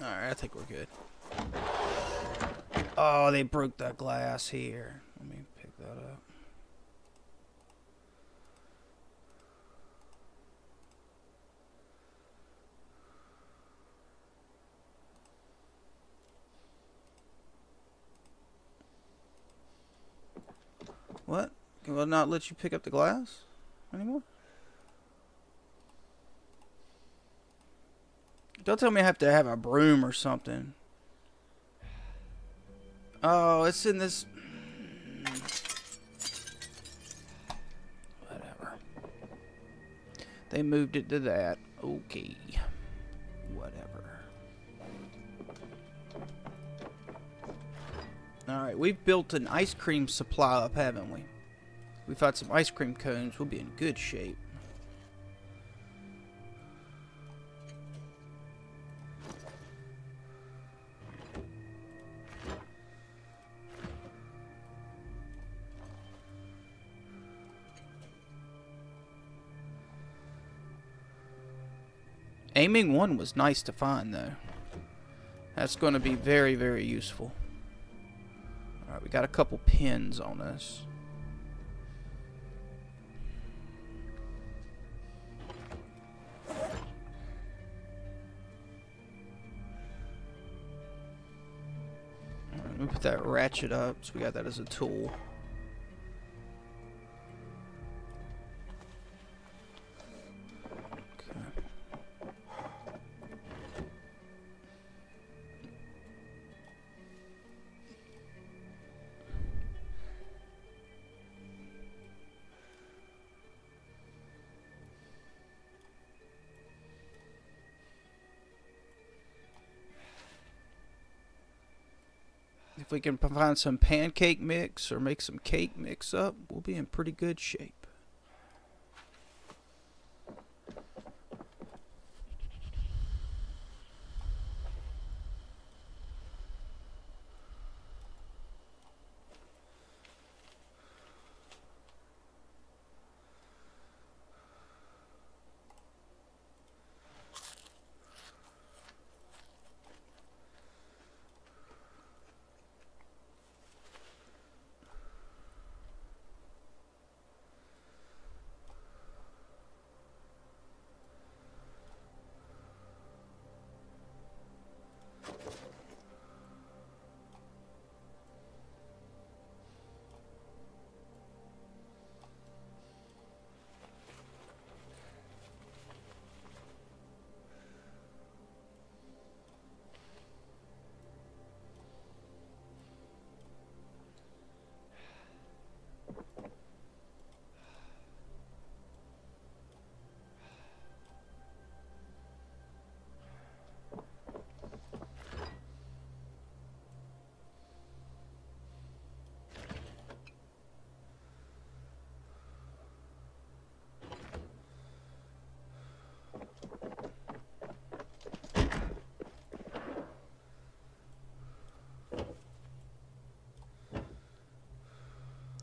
Alright, I think we're good. Oh, they broke that glass here. Let me pick that up. What? Can I not let you pick up the glass anymore? Don't tell me I have to have a broom or something. Oh, it's in this... Whatever. They moved it to that. Okay. Whatever. Alright, we've built an ice cream supply up, haven't we? We've had some ice cream cones. We'll be in good shape. Aiming one was nice to find, though. That's going to be very, very useful. Alright, we got a couple pins on us. Alright, let me put that ratchet up, so we got that as a tool. If we can find some pancake mix or make some cake mix up, we'll be in pretty good shape.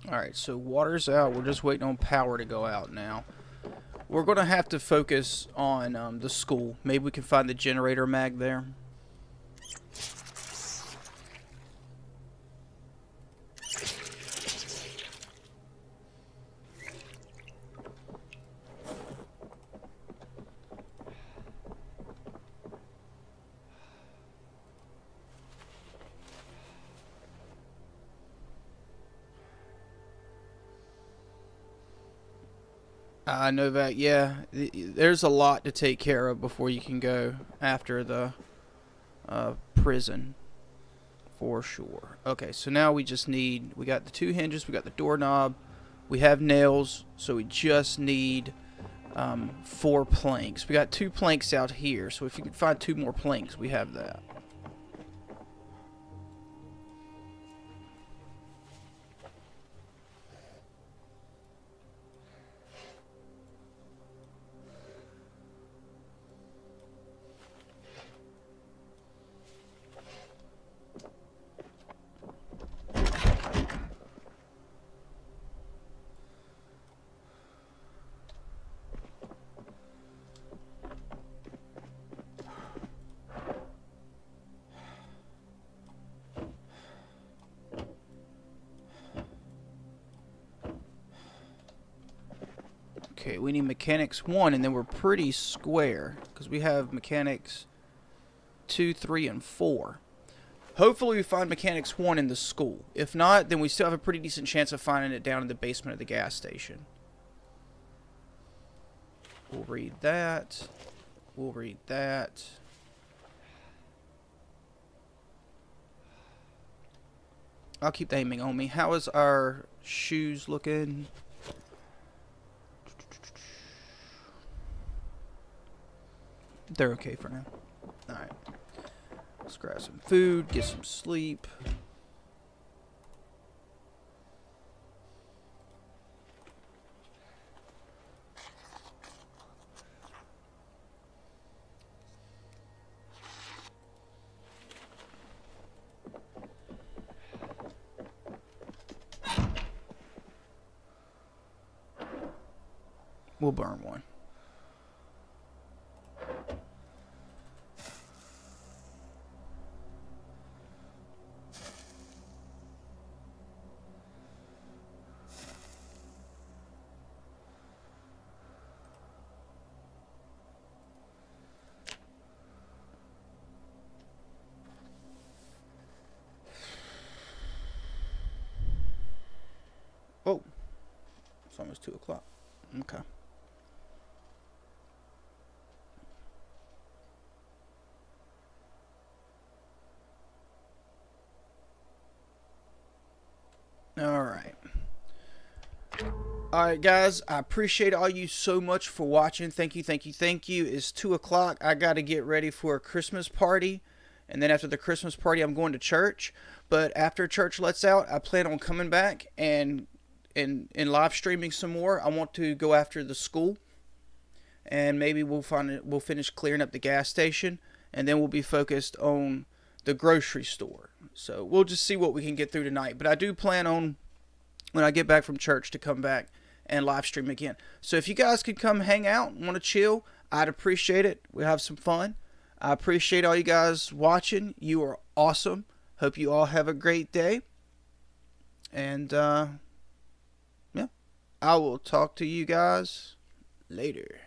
Alright, so water's out. We're just waiting on power to go out now. We're going to have to focus on the school. Maybe we can find the generator mag there. I know that, yeah. There's a lot to take care of before you can go after the prison, for sure. Okay, so now we just need, we got the two hinges, we got the doorknob, we have nails, so we just need 4 planks. We got 2 planks out here, so if you can find 2 more planks, we have that. Okay, we need mechanics 1, and then we're pretty square because we have mechanics 2, 3, and 4. Hopefully we find mechanics 1 in the school. If not, then we still have a pretty decent chance of finding it down in the basement of the gas station. We'll read that. We'll read that. I'll keep the aiming on me. How is our shoes looking? They're okay for now. Alright. Let's grab some food, get some sleep. We'll burn one. Oh, it's almost 2 o'clock. Okay. Alright. Alright, guys. I appreciate all you so much for watching. Thank you, thank you, thank you. It's 2 o'clock. I got to get ready for a Christmas party. And then after the Christmas party, I'm going to church. But after church lets out, I plan on coming back and live streaming some more. I want to go after the school. And maybe we'll finish clearing up the gas station. And then we'll be focused on the grocery store. So we'll just see what we can get through tonight. But I do plan on, when I get back from church, to come back and live stream again. So if you guys could come hang out and want to chill, I'd appreciate it. We'll have some fun. I appreciate all you guys watching. You are awesome. Hope you all have a great day. And yeah, I will talk to you guys later.